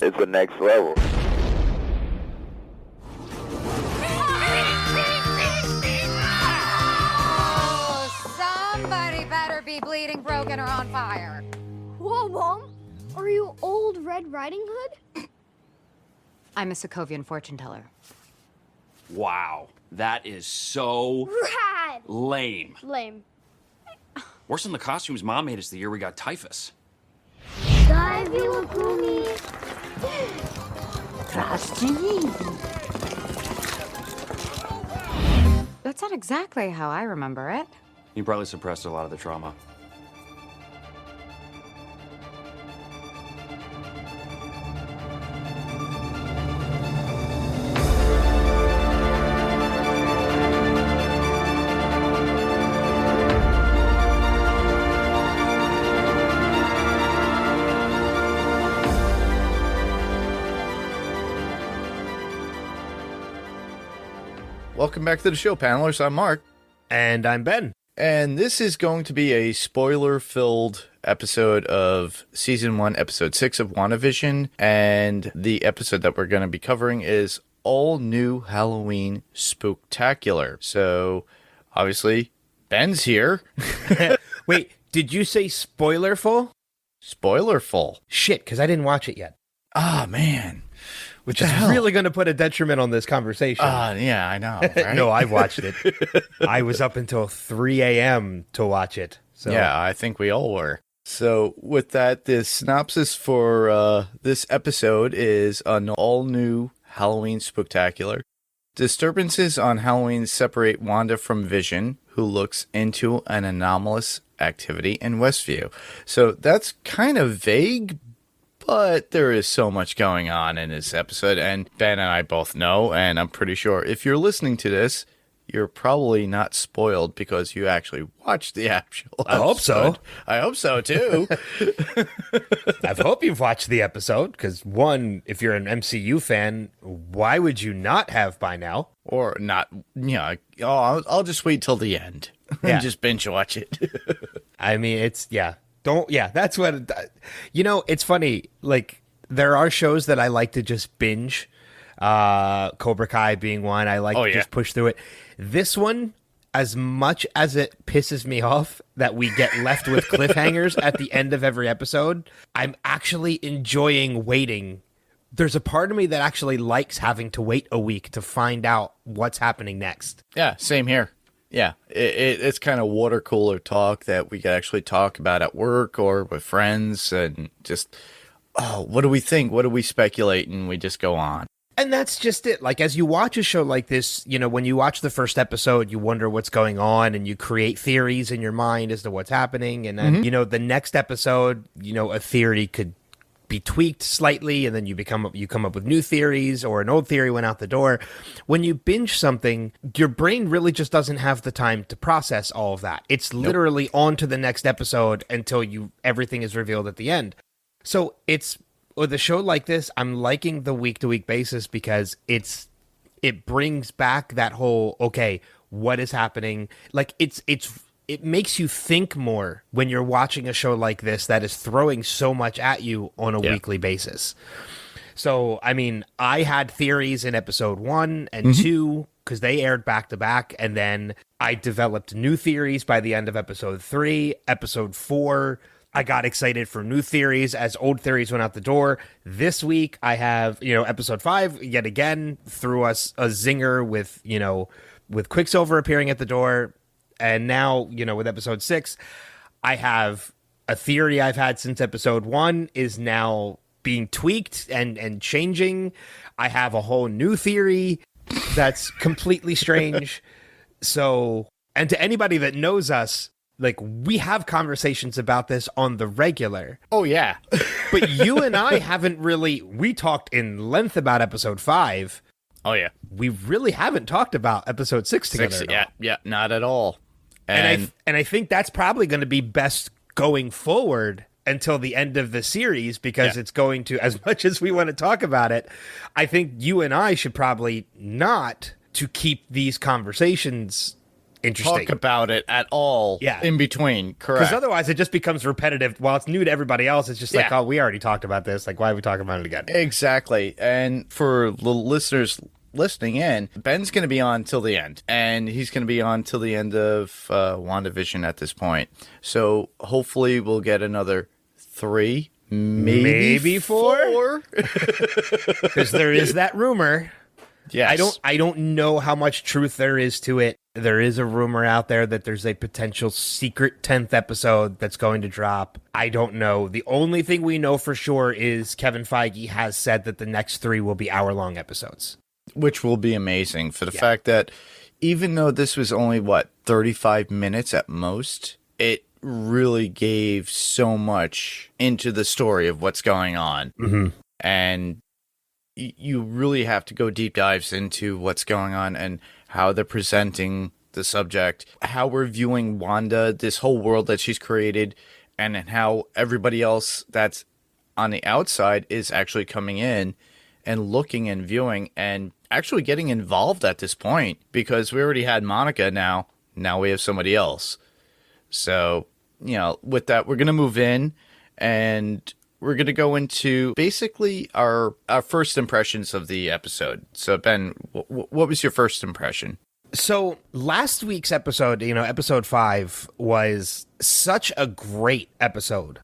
it's the next level. Oh, somebody better be bleeding, broken, or on fire. Whoa, Mom. Are you old Red Riding Hood? I'm a Sokovian fortune teller. Wow, that is so Rad! lame. Lame. Worse than the costumes Mom made us the year we got typhus. That's not exactly how I remember it. You probably suppressed a lot of the trauma. Welcome back to the show, panelists. I'm Mark. And I'm Ben. And this is going to be a spoiler-filled episode of Season 1, Episode 6 of WandaVision. And the episode that we're going to be covering is All New Halloween Spooktacular. So, obviously, Ben's here. Wait, did you say spoilerful? Spoilerful. Shit, because I didn't watch it yet. Ah, man. Which is really going to put a detriment on this conversation. Yeah, I know. Right? No, I've watched it. I was up until 3 a.m. to watch it. So. Yeah, I think we all were. So with that, the synopsis for this episode is an all-new Halloween Spooktacular. Disturbances on Halloween separate Wanda from Vision, who looks into an anomalous activity in Westview. So that's kind of vague, but there is so much going on in this episode, and Ben and I both know, and I'm pretty sure if you're listening to this, you're probably not spoiled because you actually watched the actual episode. I hope so. I hope so, too. I hope you've watched the episode, because one, if you're an MCU fan, why would you not have by now? Or not, I'll just wait till the end and just binge watch it. I mean, that's what, it's funny, like, there are shows that I like to just binge, Cobra Kai being one, I like to just push through it. This one, as much as it pisses me off that we get left with cliffhangers at the end of every episode, I'm actually enjoying waiting. There's a part of me that actually likes having to wait a week to find out what's happening next. Yeah, same here. Yeah, it's kind of water cooler talk that we could actually talk about at work or with friends and just, what do we think? What do we speculate? And we just go on. And that's just it. Like, as you watch a show like this, when you watch the first episode, you wonder what's going on and you create theories in your mind as to what's happening. And then, the next episode, a theory could be tweaked slightly, and then you come up with new theories, or an old theory went out the door. When you binge something, your brain really just doesn't have the time to process all of that. It's literally on to the next episode until everything is revealed at the end. So with a show like this, I'm liking the week-to-week basis because it brings back that whole, okay, what is happening? Like, it makes you think more when you're watching a show like this that is throwing so much at you on a weekly basis. So, I mean, I had theories in episode 1 and 2 because they aired back to back, and then I developed new theories by the end of episode 3. Episode 4, I got excited for new theories as old theories went out the door. This week, I have, episode 5, yet again, threw us a zinger with Quicksilver appearing at the door. And now, with episode 6, I have a theory I've had since episode 1 is now being tweaked and changing. I have a whole new theory that's completely strange. So, and to anybody that knows us, like, we have conversations about this on the regular. Oh, yeah. But you and I haven't really, we talked in length about episode 5. Oh, yeah. We really haven't talked about episode 6 together. Yeah, not at all. And I think that's probably going to be best going forward until the end of the series, because it's going to, as much as we want to talk about it, I think you and I should probably not to keep these conversations interesting. talk about it at all in between. Correct. Because otherwise it just becomes repetitive. While it's new to everybody else, it's just like, oh, we already talked about this. Like, why are we talking about it again? Exactly. And for the listeners listening in, Ben's going to be on till the end. And he's going to be on till the end of WandaVision at this point. So hopefully we'll get another 3, maybe 4. Because there is that rumor. Yes. I don't know how much truth there is to it. There is a rumor out there that there's a potential secret 10th episode that's going to drop. I don't know. The only thing we know for sure is Kevin Feige has said that the next 3 will be hour-long episodes. Which will be amazing for the fact that even though this was only, 35 minutes at most, it really gave so much into the story of what's going on. Mm-hmm. And you really have to go deep dives into what's going on and how they're presenting the subject, how we're viewing Wanda, this whole world that she's created, and how everybody else that's on the outside is actually coming in and looking and viewing and actually getting involved at this point, because we already had Monica now we have somebody else. So, with that, we're going to move in and we're going to go into basically our first impressions of the episode. So, Ben, what was your first impression? So last week's episode, episode 5 was such a great episode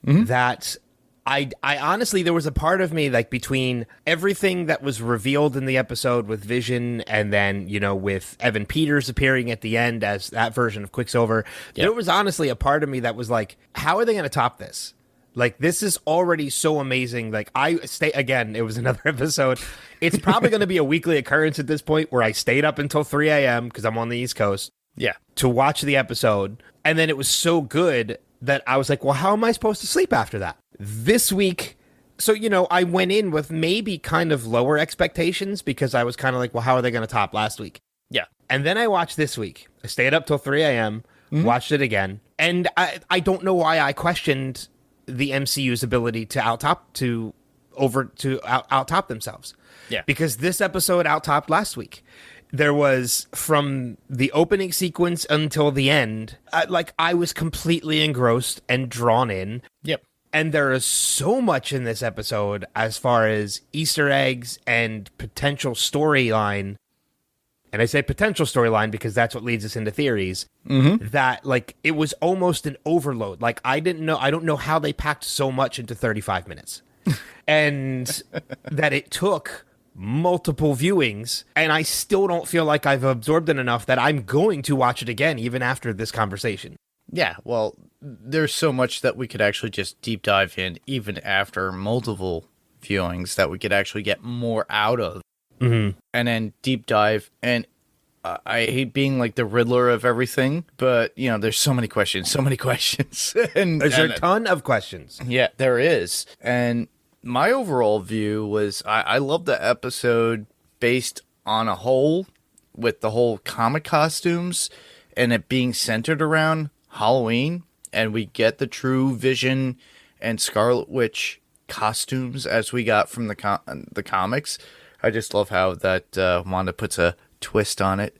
that I honestly, there was a part of me, like, between everything that was revealed in the episode with Vision and then, with Evan Peters appearing at the end as that version of Quicksilver, there was honestly a part of me that was like, how are they going to top this? Like, this is already so amazing. Like, it was another episode. It's probably going to be a weekly occurrence at this point where I stayed up until 3 a.m. because I'm on the East Coast. Yeah. To watch the episode. And then it was so good that I was like, well, how am I supposed to sleep after that? This week, so, I went in with maybe kind of lower expectations because I was kind of like, well, how are they going to top last week? Yeah. And then I watched this week. I stayed up till 3 a.m., watched it again. And I don't know why I questioned the MCU's ability to out-top themselves. Yeah. Because this episode out-topped last week. There was, from the opening sequence until the end, I was completely engrossed and drawn in. Yep. And there is so much in this episode as far as Easter eggs and potential storyline. And I say potential storyline because that's what leads us into theories. That, it was almost an overload. Like, I don't know how they packed so much into 35 minutes. And that it took multiple viewings, and I still don't feel like I've absorbed it enough that I'm going to watch it again, even after this conversation. Yeah, well, there's so much that we could actually just deep dive in, even after multiple viewings, that we could actually get more out of. And then deep dive. And I hate being like the Riddler of everything, but, there's so many questions. and There's a ton of questions. Yeah, there is. And my overall view was I love the episode based on a whole, with the whole comic costumes and it being centered around Halloween. And we get the true Vision and Scarlet Witch costumes as we got from the comics. I just love how that Wanda puts a twist on it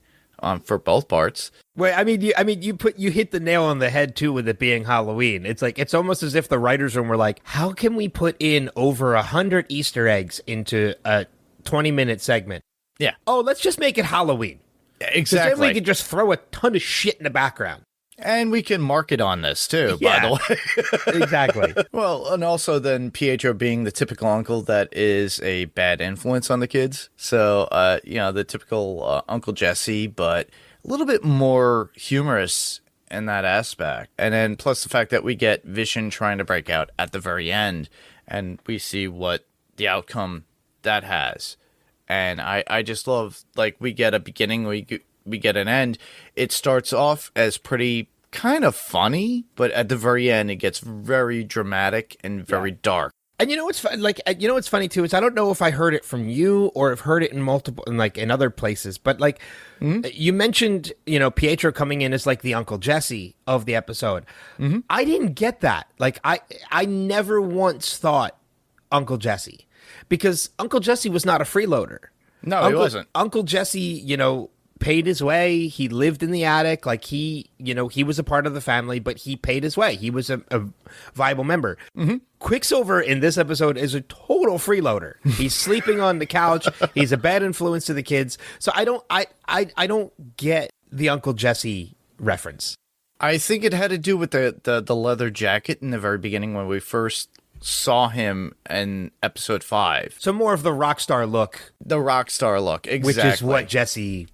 for both parts. Well, you hit the nail on the head too with it being Halloween. It's like, it's almost as if the writers' room were like, how can we put in over 100 Easter eggs into a 20-minute segment? Yeah. Oh, let's just make it Halloween. Exactly. Then we could just throw a ton of shit in the background. And we can market on this, too, by the way. Exactly. Well, and also then Pietro being the typical uncle that is a bad influence on the kids. So, the typical Uncle Jesse, but a little bit more humorous in that aspect. And then plus the fact that we get Vision trying to break out at the very end, and we see what the outcome that has. And I just love, we get a beginning, we get an end. It starts off as pretty kind of funny, but at the very end, it gets very dramatic and very dark. And what's what's funny too is I don't know if I heard it from you or have heard it in multiple, in other places, but you mentioned, Pietro coming in as the Uncle Jesse of the episode. I didn't get that. I never once thought Uncle Jesse, because Uncle Jesse was not a freeloader. No, he wasn't. Uncle Jesse, paid his way. He lived in the attic. Like he was a part of the family, but he paid his way. He was a viable member. Quicksilver in this episode is a total freeloader. He's sleeping on the couch. He's a bad influence to the kids. So I don't get the Uncle Jesse reference. I think it had to do with the leather jacket in the very beginning when we first saw him in episode 5. So more of the rock star look. The rock star look, exactly. Which is what Jesse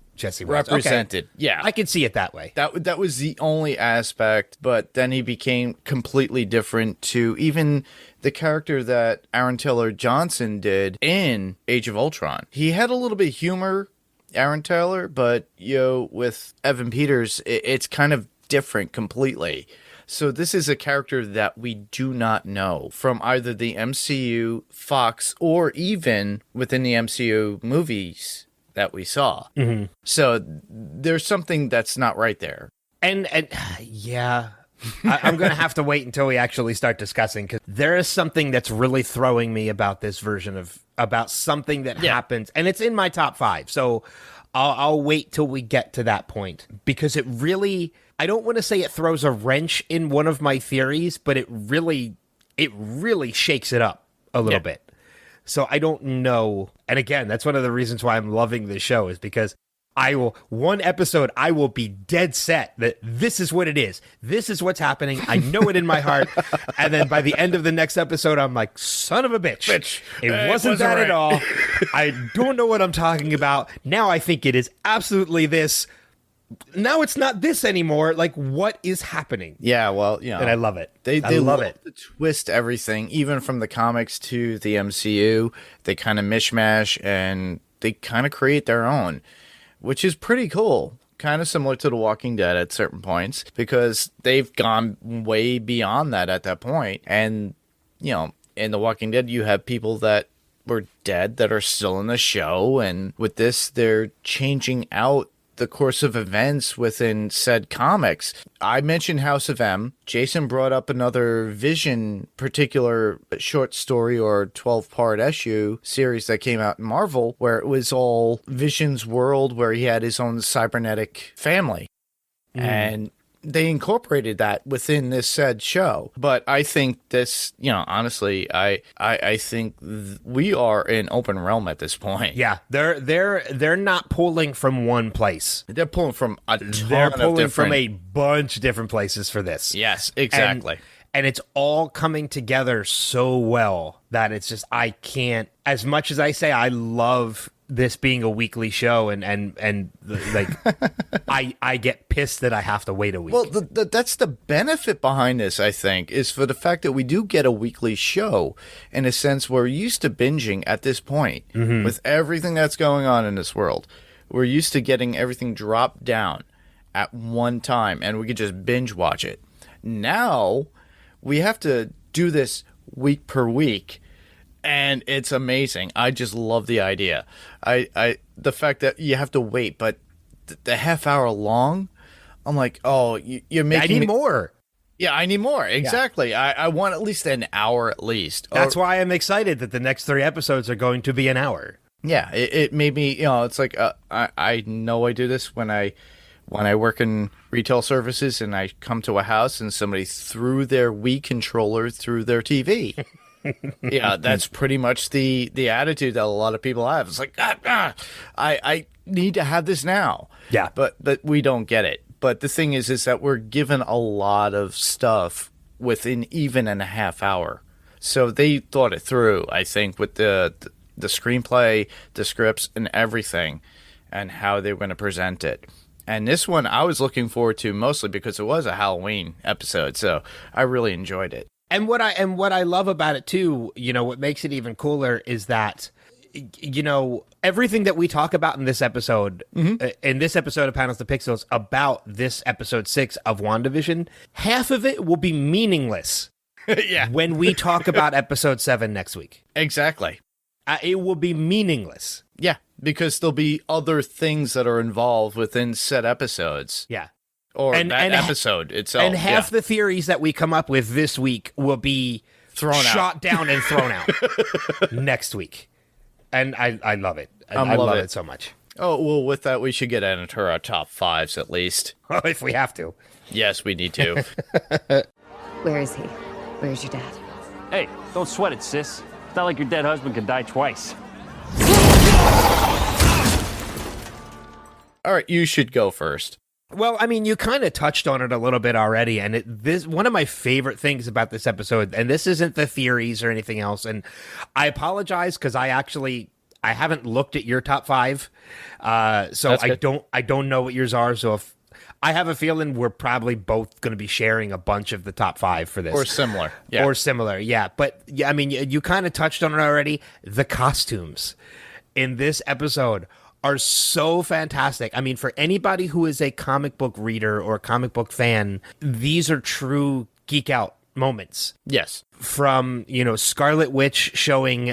represented. Okay. Yeah. I can see it that way. That was the only aspect, but then he became completely different to even the character that Aaron Taylor Johnson did in Age of Ultron. He had a little bit of humor, Aaron Taylor, but with Evan Peters, it's kind of different completely. So this is a character that we do not know from either the MCU, Fox, or even within the MCU movies that we saw. So there's something that's not right there. And yeah, I'm going to have to wait until we actually start discussing, because there is something that's really throwing me about this version about something that happens, and it's in my top 5. So I'll wait till we get to that point, because it really, I don't want to say it throws a wrench in one of my theories, but it really shakes it up a little bit. So I don't know. And again, that's one of the reasons why I'm loving this show, is because one episode, I will be dead set that this is what it is. This is what's happening. I know it in my heart. And then by the end of the next episode, I'm like, son of a bitch. It wasn't that at all. I don't know what I'm talking about. Now I think it is absolutely this. Now it's not this anymore. Like, what is happening? Yeah, well, and I love it. They love it. To twist everything, even from the comics to the MCU. They kind of mishmash and they kind of create their own, which is pretty cool. Kind of similar to The Walking Dead at certain points, because they've gone way beyond that at that point. And, in The Walking Dead, you have people that were dead that are still in the show. And with this, they're changing out the course of events within said comics. I mentioned House of M. Jason brought up another Vision particular short story or 12-part issue series that came out in Marvel, where it was all Vision's world, where he had his own cybernetic family. And they incorporated that within this said show. But I think this, honestly, I think we are in open realm at this point. Yeah, they're not pulling from one place. They're pulling from They're pulling from a bunch of different places for this. Yes, exactly. And it's all coming together so well that it's just, I can't, as much as I say I love this being a weekly show, and like I get pissed that I have to wait a week. Well, that's the benefit behind this, I think, is for the fact that we do get a weekly show. In a sense, we're used to binging at this point with everything that's going on in this world. We're used to getting everything dropped down at one time, and we could just binge watch it. Now we have to do this week per week. And it's amazing. I just love the idea. The fact that you have to wait, but the half hour long, I'm like, oh, you're making. I need more. Yeah, I need more. Exactly. Yeah. I want at least an hour at least. That's why I'm excited that the next 3 episodes are going to be an hour. Yeah, it made me. It's like I know I do this when I work in retail services and I come to a house and somebody threw their Wii controller through their TV. Yeah, that's pretty much the attitude that a lot of people have. It's like, I need to have this now. Yeah. But we don't get it. But the thing is that we're given a lot of stuff within even a half hour. So they thought it through, I think, with the screenplay, the scripts, and everything, and how they were going to present it. And this one I was looking forward to mostly because it was a Halloween episode, so I really enjoyed it. And what I love about it too, what makes it even cooler is that, everything that we talk about in this episode, in this episode of Panels to Pixels, about this episode 6 of WandaVision, half of it will be meaningless. Yeah. When we talk about episode 7 next week. Exactly. It will be meaningless. Yeah, because there'll be other things that are involved within said episodes. Yeah. Or that episode itself. And half the theories that we come up with this week will be shot down and thrown out next week. And I love it. I love it so much. Oh, well, with that, we should get into our top 5s at least. If we have to. Yes, we need to. Where is he? Where's your dad? Hey, don't sweat it, sis. It's not like your dead husband can die twice. All right, you should go first. Well, I mean, you kind of touched on it a little bit already, and this one of my favorite things about this episode, and this isn't the theories or anything else, and I apologize because I haven't looked at your top 5, so I don't know what yours are. So if I have a feeling we're probably both going to be sharing a bunch of the top 5 for this, Or similar. Yeah. But yeah, I mean, you kind of touched on it already. The costumes in this episode are so fantastic. I mean, for anybody who is a comic book reader or a comic book fan, these are true geek out moments. Yes. From, Scarlet Witch showing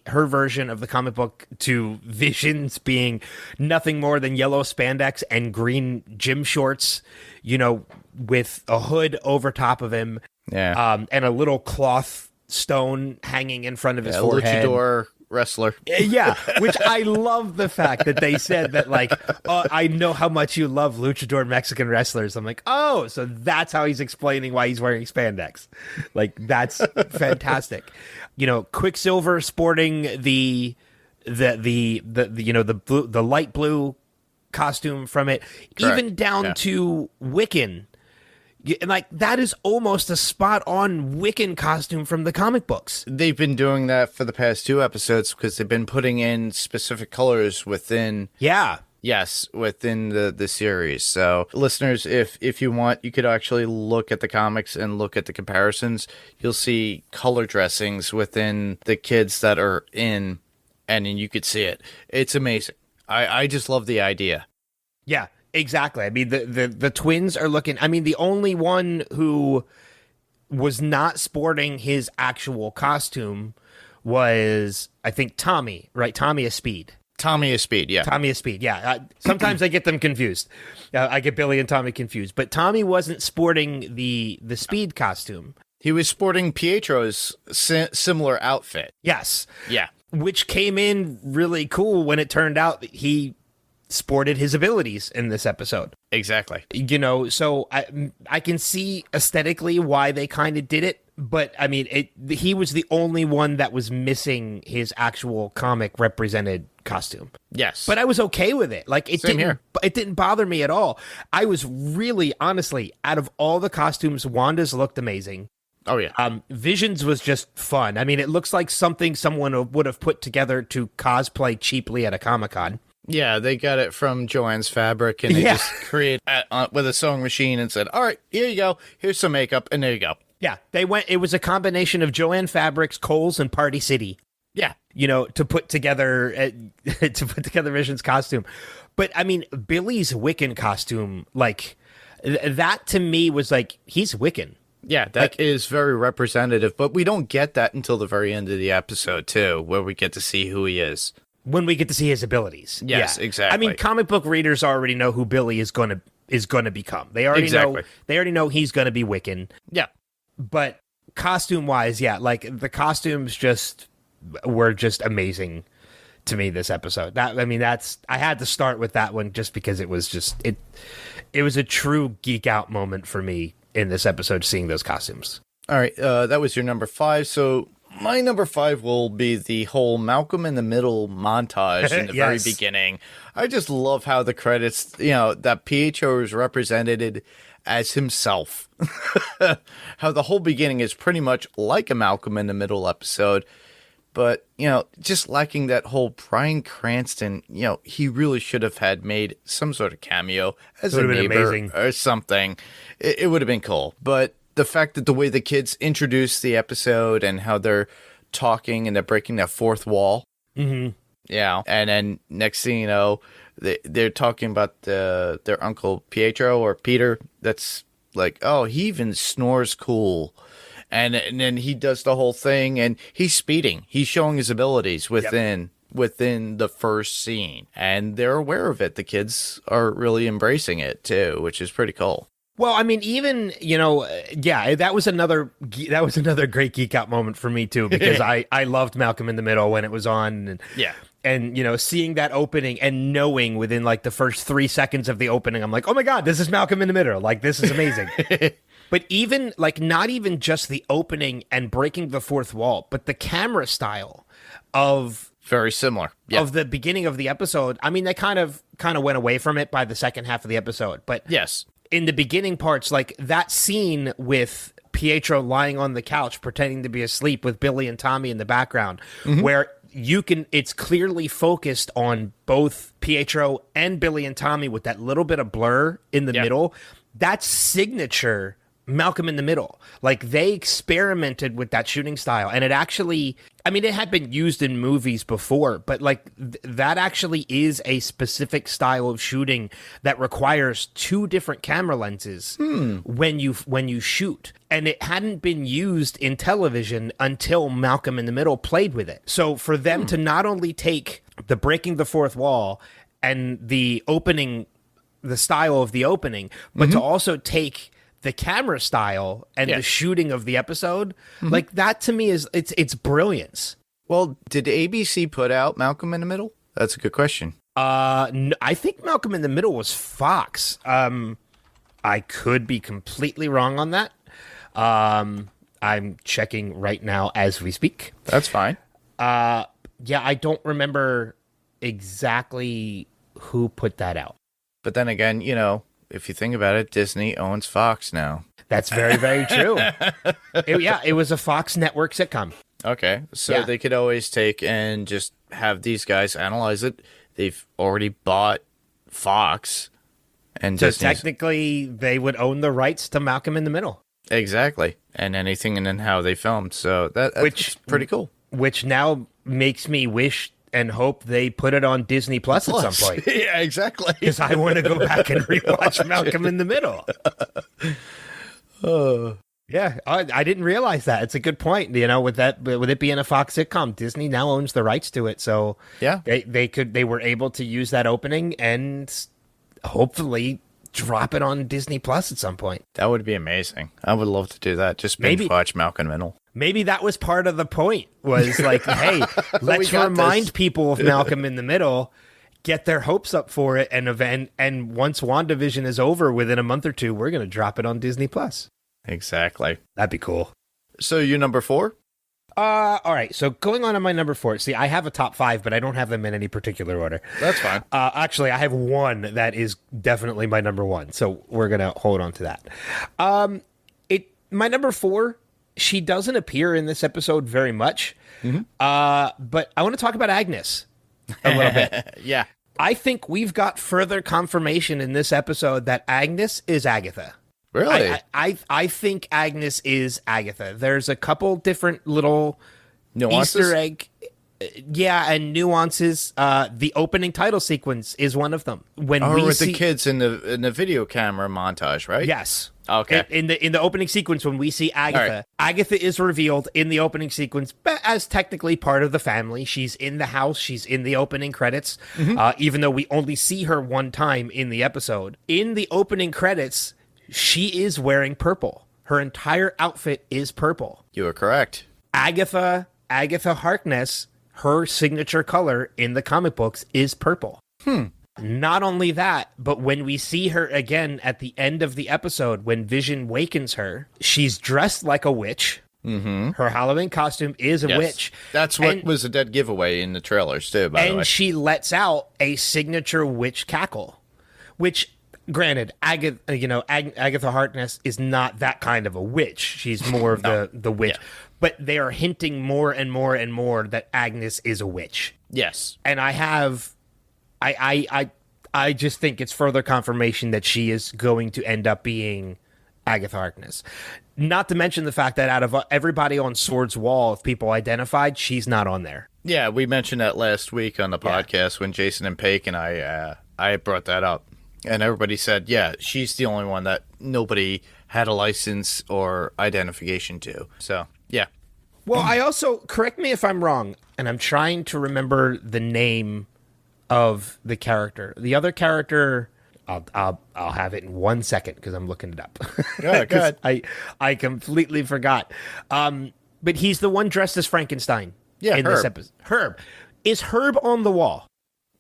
her version of the comic book to Visions being nothing more than yellow spandex and green gym shorts, with a hood over top of him. Yeah. And a little cloth stone hanging in front of his forehead. Luchador wrestler. Yeah, which I love the fact that they said that, like, oh, I know how much you love luchador Mexican wrestlers. I'm like, oh, so that's how he's explaining why he's wearing spandex. Like, that's fantastic. Quicksilver sporting the light blue costume from it, Correct. even down to Wiccan. And like that is almost a spot-on Wiccan costume from the comic books. They've been doing that for the past 2 episodes because they've been putting in specific colors within. Yeah. Yes, within the series. So, listeners, if you want, you could actually look at the comics and look at the comparisons. You'll see color dressings within the kids that are in, and then you could see it. It's amazing. I just love the idea. Yeah. Exactly. I mean, the twins are looking. I mean, the only one who was not sporting his actual costume was, I think, Tommy. Right? Tommy is Speed. Tommy is Speed. Yeah. Tommy is Speed. Yeah. Sometimes I get them confused. I get Billy and Tommy confused. But Tommy wasn't sporting the Speed costume. He was sporting Pietro's similar outfit. Yes. Yeah. Which came in really cool when it turned out that he sported his abilities in this episode. Exactly. So I can see aesthetically why they kind of did it, but I mean, he was the only one that was missing his actual comic represented costume. Yes. But I was okay with it. Like Same here. It didn't bother me at all. I was really, honestly, out of all the costumes, Wanda's looked amazing. Oh, yeah. Visions was just fun. I mean, it looks like something someone would have put together to cosplay cheaply at a Comic-Con. Yeah, they got it from Joanne's Fabric, and they just created with a sewing machine and said, all right, here you go. Here's some makeup, and there you go. Yeah, it was a combination of Joanne Fabrics, Kohl's, and Party City. Yeah. To put together Vision's costume. But, I mean, Billy's Wiccan costume, like, that to me was like, he's Wiccan. Yeah, that is very representative, but we don't get that until the very end of the episode, too, where we get to see who he is. When we get to see his abilities. Yes, yeah. exactly. I mean, comic book readers already know who Billy is going to become. They already know he's going to be Wiccan. Yeah. But costume-wise, yeah, like the costumes were just amazing to me this episode. I had to start with that one just because it was just it was a true geek out moment for me in this episode seeing those costumes. All right, that was your number 5. So my number 5 will be the whole Malcolm in the Middle montage in the Yes. very beginning. I just love how the credits, that Pietro is represented as himself. How the whole beginning is pretty much like a Malcolm in the Middle episode. But, just lacking that whole Bryan Cranston, he really should have had made some sort of cameo as a neighbor or something. It would have been cool. But the fact that the way the kids introduce the episode and how they're talking and they're breaking that fourth wall. Mm-hmm. Yeah. And then next thing you know, they're talking about their uncle Pietro or Peter. That's like, oh, he even snores cool. And then he does the whole thing and he's speeding. He's showing his abilities within the first scene. And they're aware of it. The kids are really embracing it too, which is pretty cool. Well, I mean, even, that was another great geek out moment for me too, because I loved Malcolm in the Middle when it was on. And, And, seeing that opening and knowing within like the first 3 seconds of the opening, I'm like, oh my God, this is Malcolm in the Middle. Like, this is amazing. But even like not even just the opening and breaking the fourth wall, but the camera style of Very similar. Yeah. of the beginning of the episode. I mean, they kind of went away from it by the second half of the episode. But Yes. in the beginning parts, like that scene with Pietro lying on the couch pretending to be asleep with Billy and Tommy in the background, where it's clearly focused on both Pietro and Billy and Tommy with that little bit of blur in the middle. That's signature Malcolm in the Middle. Like, they experimented with that shooting style, and it actually, I mean, it had been used in movies before, but like that actually is a specific style of shooting that requires two different camera lenses when you shoot. And it hadn't been used in television until Malcolm in the Middle played with it. So for them to not only take the breaking the fourth wall and the opening, the style of the opening, but to also take the camera style and the shooting of the episode, like that to me is it's brilliance. Well, did ABC put out Malcolm in the Middle? That's a good question. No, I think Malcolm in the Middle was Fox. I could be completely wrong on that. I'm checking right now as we speak. That's fine. Yeah, I don't remember exactly who put that out. But then again, if you think about it, Disney owns Fox now. That's very, very true. It was a Fox network sitcom. Okay, so they could always take and just have these guys analyze it. They've already bought Fox, and So Disney's... technically, they would own the rights to Malcolm in the Middle. Exactly, and anything and then how they filmed. So that's pretty cool. Which now makes me wish and hope they put it on Disney Plus at some point. Yeah, exactly. Because I want to go back and rewatch Malcolm in the Middle. Yeah, I didn't realize that. It's a good point. With it being a Fox sitcom, Disney now owns the rights to it. So yeah, they were able to use that opening and hopefully drop it on Disney Plus at some point. That would be amazing. I would love to do that. Just binge watch Malcolm in the Middle. Maybe that was part of the point, was like, hey, let's remind people of Malcolm in the Middle, get their hopes up for it, and once WandaVision is over within a month or two, we're going to drop it on Disney Plus. Exactly. That'd be cool. So you're number 4? All right, so going on to my number 4. See, I have a top 5, but I don't have them in any particular order. That's fine. Actually, I have one that is definitely my number 1, so we're going to hold on to that. My number 4... she doesn't appear in this episode very much, but I want to talk about Agnes a little bit. Yeah. I think we've got further confirmation in this episode that Agnes is Agatha. Really? I think Agnes is Agatha. There's a couple different little nuances? Easter egg, and nuances. The opening title sequence is one of them. When we with see the kids in the video camera montage, right? Yes. Okay. In the opening sequence, when we see Agatha, right. Agatha is revealed in the opening sequence as technically part of the family. She's in the house. She's in the opening credits, even though we only see her one time in the episode. In the opening credits, she is wearing purple. Her entire outfit is purple. You are correct. Agatha Harkness, her signature color in the comic books is purple. Not only that, but when we see her again at the end of the episode, when Vision wakens her, she's dressed like a witch. Mm-hmm. Her Halloween costume is a witch. That's what was a dead giveaway in the trailers, too, by the way. And she lets out a signature witch cackle, which, granted, Agatha Harkness is not that kind of a witch. She's more of the witch. Yeah. But they are hinting more and more and more that Agnes is a witch. Yes. And I just think it's further confirmation that she is going to end up being Agatha Harkness. Not to mention the fact that out of everybody on Sword's Wall, if people identified, she's not on there. Yeah, we mentioned that last week on the podcast when Jason and Paik and I brought that up. And everybody said, yeah, she's the only one that nobody had a license or identification to. So, yeah. Well, I also, correct me if I'm wrong, and I'm trying to remember the name of the character. The other character, I'll have it in 1 second because I'm looking it up. Go ahead. I completely forgot. But he's the one dressed as Frankenstein. Yeah, in Herb. This episode. Herb. Is Herb on the wall?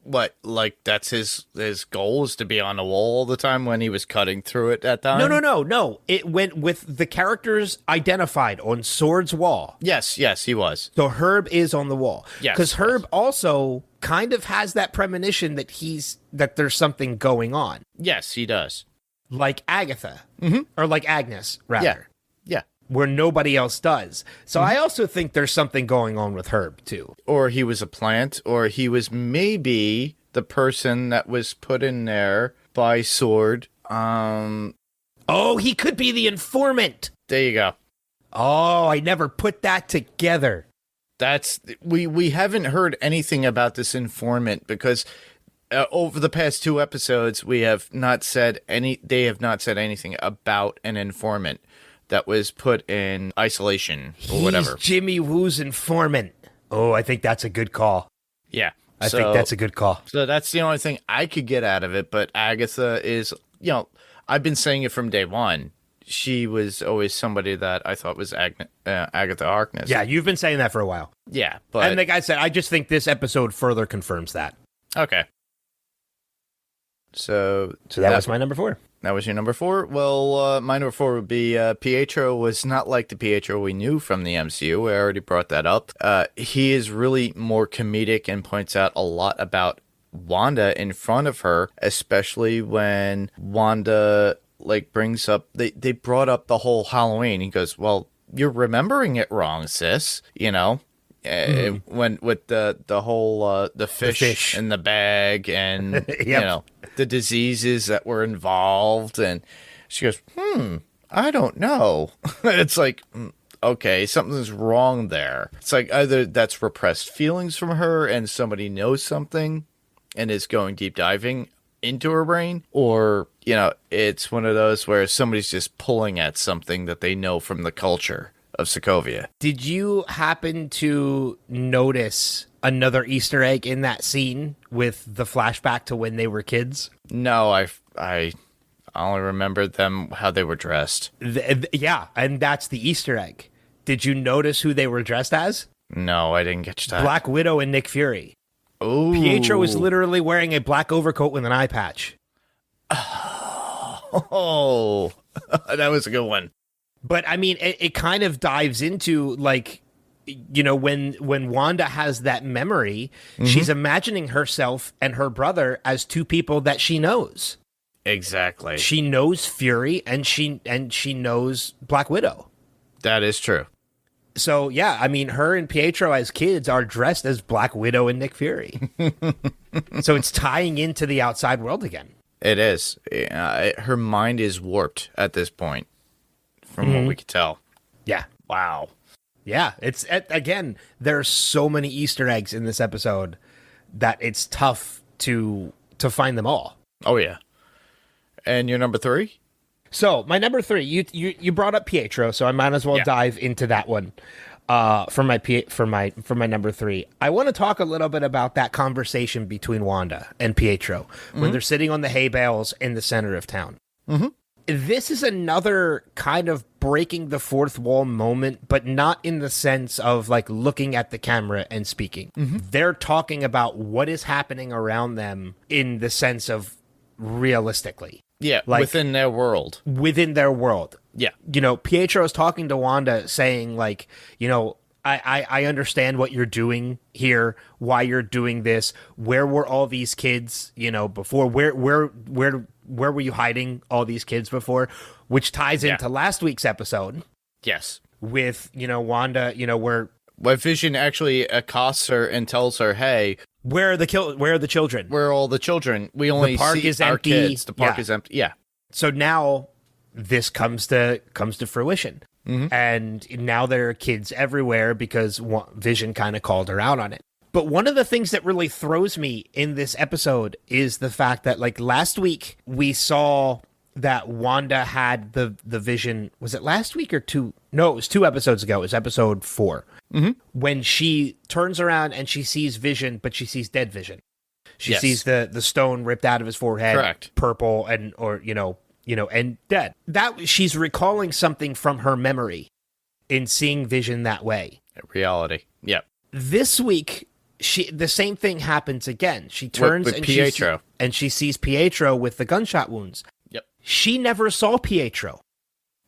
What, like that's his goal is to be on the wall all the time when he was cutting through it that time? No. It went with the characters identified on Sword's wall. Yes, he was. So Herb is on the wall. Yes. Because Herb also kind of has that premonition that there's something going on. Yes, he does. Like Agatha. Or like Agnes, rather. Yeah. Where nobody else does. So I also think there's something going on with Herb, too. Or he was a plant, or he was maybe the person that was put in there by Sword. Oh, he could be the informant. There you go. Oh, I never put that together. That's we haven't heard anything about this informant because over the past 2 episodes they have not said anything about an informant that was put in isolation or whatever. He's Jimmy Woo's informant. Oh, I think that's a good call. Yeah. I think that's a good call. So that's the only thing I could get out of it, but Agatha is, I've been saying it from day one. She was always somebody that I thought was Agatha Harkness. Yeah, you've been saying that for a while. Yeah, but... And like I said, I just think this episode further confirms that. Okay. So that was my number 4. That was your number 4? Well, my number 4 would be Pietro was not like the Pietro we knew from the MCU. I already brought that up. He is really more comedic and points out a lot about Wanda in front of her, especially when Wanda brings up they brought up the whole Halloween. He goes, "Well, you're remembering it wrong, sis." When with the whole the fish in the bag and Yep. The diseases that were involved, and she goes, I don't know. It's like, okay, something's wrong there. It's like either that's repressed feelings from her and somebody knows something and is going deep diving into her brain, or it's one of those where somebody's just pulling at something that they know from the culture of Sokovia. Did you happen to notice another Easter egg in that scene with the flashback to when they were kids? No, I only remember them how they were dressed. Yeah, and that's the Easter egg. Did you notice who they were dressed as? No, I didn't get that. Black Widow and Nick Fury. Ooh. Pietro is literally wearing a black overcoat with an eye patch. Oh, that was a good one. But I mean, it kind of dives into when Wanda has that memory, she's imagining herself and her brother as 2 people that she knows. Exactly. She knows Fury and she knows Black Widow. That is true. So yeah, I mean, her and Pietro as kids are dressed as Black Widow and Nick Fury. So it's tying into the outside world again. It is. Her mind is warped at this point. From what we could tell. Yeah. Wow. Yeah. It's again, there are so many Easter eggs in this episode that it's tough to find them all. Oh yeah. And your number 3? So my number 3, you brought up Pietro, so I might as well dive into that one. For my number 3, I want to talk a little bit about that conversation between Wanda and Pietro when they're sitting on the hay bales in the center of town. Mm-hmm. This is another kind of breaking the fourth wall moment, but not in the sense of looking at the camera and speaking. They're talking about what is happening around them in the sense of realistically. Yeah, within their world. Within their world. Yeah. Pietro is talking to Wanda saying I understand what you're doing here, why you're doing this. Where were all these kids, before? Where were you hiding all these kids before? Which ties into last week's episode. Yes. With, Wanda, where Vision actually accosts her and tells her, hey, where are the children? Where are all the children? We only the park see is our empty. kids. The park is empty. Yeah. So now this comes to fruition. And now there are kids everywhere because Vision kind of called her out on it. But one of the things that really throws me in this episode is the fact that last week we saw that Wanda had the vision. Was it last week or 2? No, it was 2 episodes ago. It was episode 4. When she turns around and she sees Vision, but she sees dead Vision. She sees the stone ripped out of his forehead, correct, purple and dead. That she's recalling something from her memory in seeing Vision that way. Reality. Yep. This week the same thing happens again. She turns with and Pietro. she sees Pietro with the gunshot wounds. Yep. She never saw Pietro.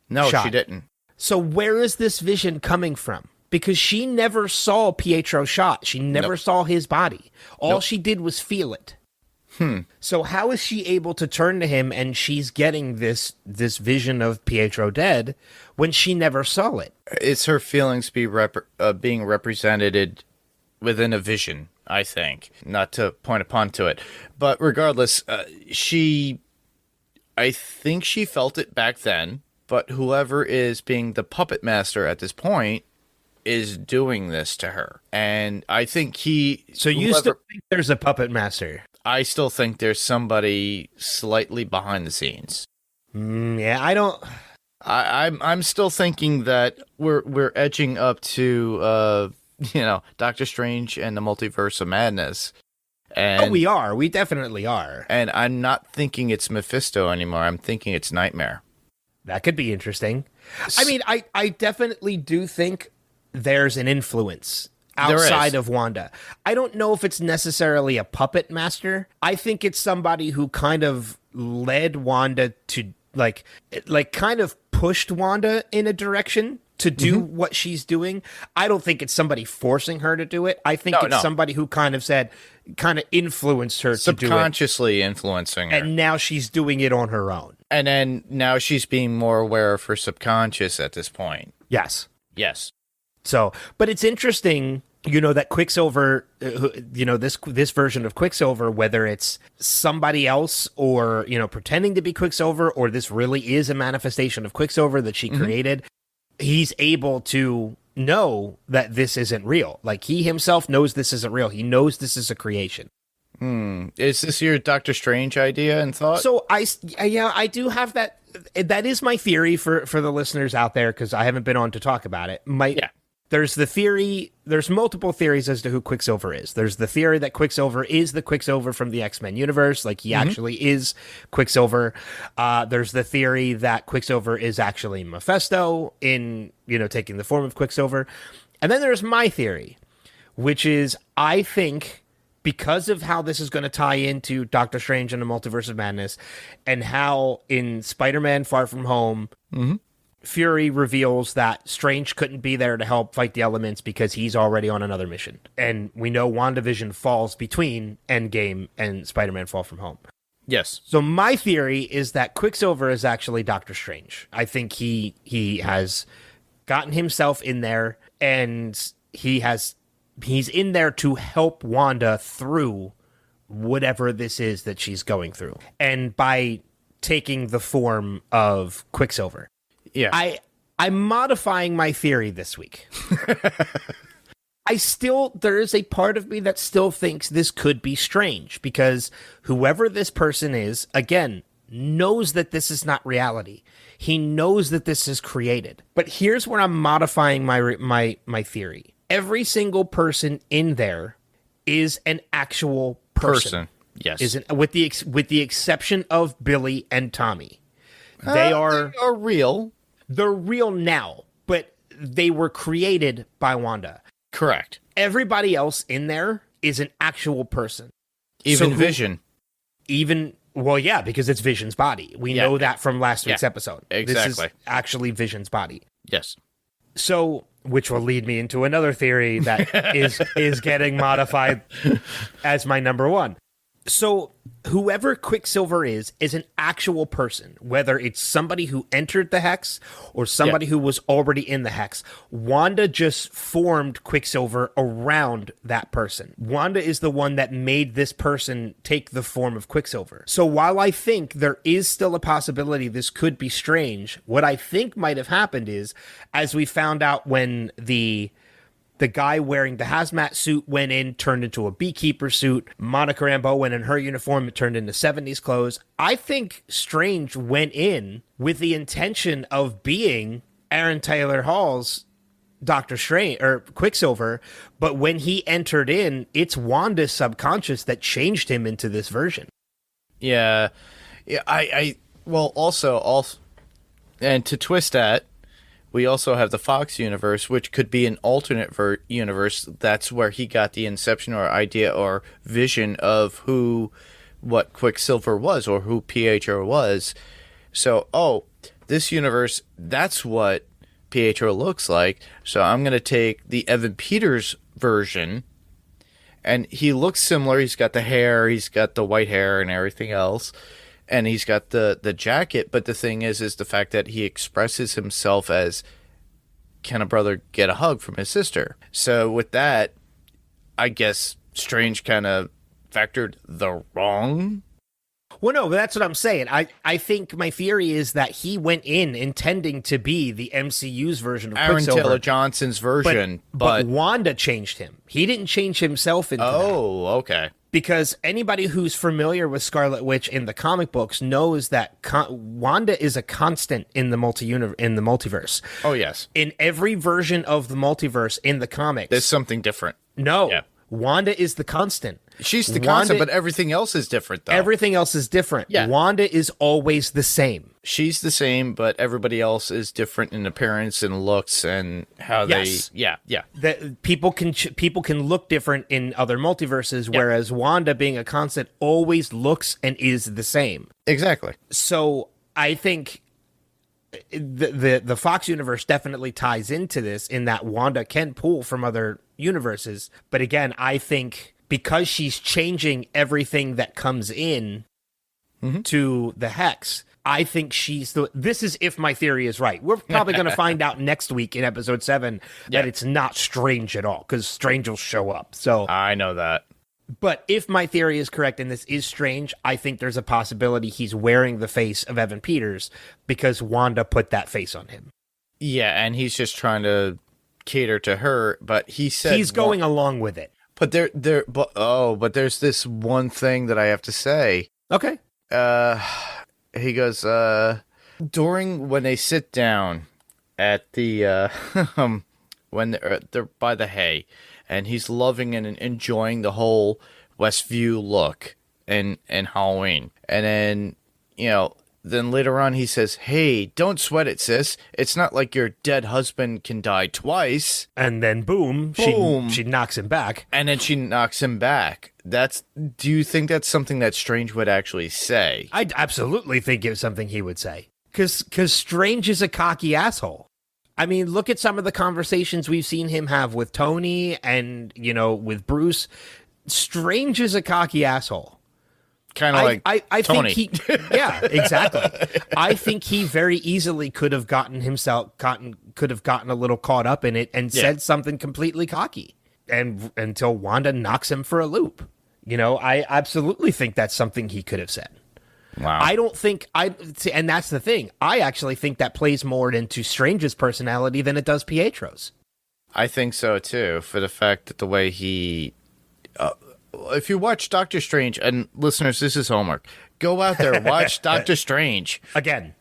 No, shot. she didn't. So where is this vision coming from? Because she never saw Pietro shot. She never saw his body. All she did was feel it. So how is she able to turn to him and she's getting this vision of Pietro dead when she never saw it? It's her feelings being represented within a vision, I think. Not to point upon to it. But regardless, I think she felt it back then, but whoever is being the puppet master at this point is doing this to her. And I think So you still think there's a puppet master? I still think there's somebody slightly behind the scenes. Yeah, I don't... I'm still thinking that we're edging up to Doctor Strange and the Multiverse of Madness. And we are. We definitely are. And I'm not thinking it's Mephisto anymore. I'm thinking it's Nightmare. That could be interesting. I mean, I definitely do think there's an influence outside of Wanda. I don't know if it's necessarily a puppet master. I think it's somebody who kind of led Wanda to like kind of pushed Wanda in a direction to do what she's doing. I don't think it's somebody forcing her to do it. I think it's somebody who kind of influenced her to do it. Subconsciously influencing her. And now she's doing it on her own. And then now she's being more aware of her subconscious at this point. Yes. Yes. So, but it's interesting, that Quicksilver, this version of Quicksilver, whether it's somebody else or, pretending to be Quicksilver, or this really is a manifestation of Quicksilver that she created, he's able to know that this isn't real. Like, he himself knows this isn't real. He knows this is a creation. Is this your Doctor Strange idea and thought? So I do have that. That is my theory for the listeners out there, because I haven't been on to talk about it. There's the theory, there's multiple theories as to who Quicksilver is. There's the theory that Quicksilver is the Quicksilver from the X-Men universe, like he actually is Quicksilver. There's the theory that Quicksilver is actually Mephisto in, taking the form of Quicksilver. And then there's my theory, which is I think because of how this is going to tie into Doctor Strange and the Multiverse of Madness, and how in Spider-Man Far From Home, Fury reveals that Strange couldn't be there to help fight the elements because he's already on another mission. And we know WandaVision falls between Endgame and Spider-Man Far From Home. Yes. So my theory is that Quicksilver is actually Doctor Strange. I think he has gotten himself in there, and he's in there to help Wanda through whatever this is that she's going through. And by taking the form of Quicksilver. Yeah. I'm modifying my theory this week. There is a part of me that still thinks this could be Strange, because whoever this person is, again, knows that this is not reality. He knows that this is created. But here's where I'm modifying my theory. Every single person in there is an actual person. Yes. With the exception of Billy and Tommy. They are real. They're real now, but they were created by Wanda. Correct. Everybody else in there is an actual person. Even Vision. Because it's Vision's body. We know that from last week's episode. Exactly. This is actually Vision's body. Yes. So, which will lead me into another theory that is getting modified as my number one. So whoever Quicksilver is an actual person, whether it's somebody who entered the Hex or somebody who was already in the Hex. Wanda just formed Quicksilver around that person. Wanda is the one that made this person take the form of Quicksilver. So while I think there is still a possibility this could be Strange, what I think might have happened is, as we found out when the guy wearing the hazmat suit went in, turned into a beekeeper suit. Monica Rambeau went in her uniform, it turned into 70s clothes. I think Strange went in with the intention of being Aaron Taylor Hall's Doctor Strange or Quicksilver, but when he entered in, it's Wanda's subconscious that changed him into this version. Yeah. And to twist that, we also have the Fox universe, which could be an alternate universe. That's where he got the inception or idea or vision of what Quicksilver was or who Pietro was. So, this universe, that's what Pietro looks like. So I'm going to take the Evan Peters version, and he looks similar. He's got the hair, he's got the white hair and everything else, and he's got the jacket. But the thing is the fact that he expresses himself as, can a brother get a hug from his sister? So with that, I guess Strange kind of factored the wrong. Well, no, but that's what I'm saying. I think my theory is that he went in intending to be the MCU's version of Aaron Quicksilver. Taylor Johnson's version, but Wanda changed him. He didn't change himself into that. Okay. Because anybody who's familiar with Scarlet Witch in the comic books knows that Wanda is a constant in the multiverse. Oh, yes. In every version of the multiverse in the comics, There's something different. No. Yeah. Wanda is the constant. She's the constant, but everything else is different, though. Everything else is different. Yeah. Wanda is always the same. She's the same, but everybody else is different in appearance and looks and how Yes. they... Yeah. That people can look different in other multiverses, whereas Wanda, being a constant, always looks and is the same. Exactly. So I think the Fox universe definitely ties into this in that Wanda can pull from other universes. But again, I think because she's changing everything that comes in to the Hex, I think this is if my theory is right. We're probably going to find out next week in episode 7 that it's not Strange at all, because Strange will show up. So I know that. But if my theory is correct and this is Strange, I think there's a possibility he's wearing the face of Evan Peters because Wanda put that face on him. Yeah, and he's just trying to cater to her, but he said... He's going along with it. But but there's this one thing that I have to say. Okay. He goes, when they sit down at the, when they're by the hay, and he's loving and enjoying the whole Westview look and Halloween. And then, then later on he says, hey, don't sweat it, sis. It's not like your dead husband can die twice. And then boom. She knocks him back. And then she knocks him back. Do you think that's something that Strange would actually say? I absolutely think it's something he would say. Because Strange is a cocky asshole. I mean, look at some of the conversations we've seen him have with Tony and, with Bruce. Strange is a cocky asshole. Kind of like I Tony. think yeah, exactly. I think he very easily could have gotten a little caught up in it and said something completely cocky, and until Wanda knocks him for a loop. I absolutely think that's something he could have said. Wow. I don't think and that's the thing. I actually think that plays more into Strange's personality than it does Pietro's. I think so too, for the fact that the way he if you watch Doctor Strange, and listeners, this is homework. Go out there, watch Doctor Strange. Again.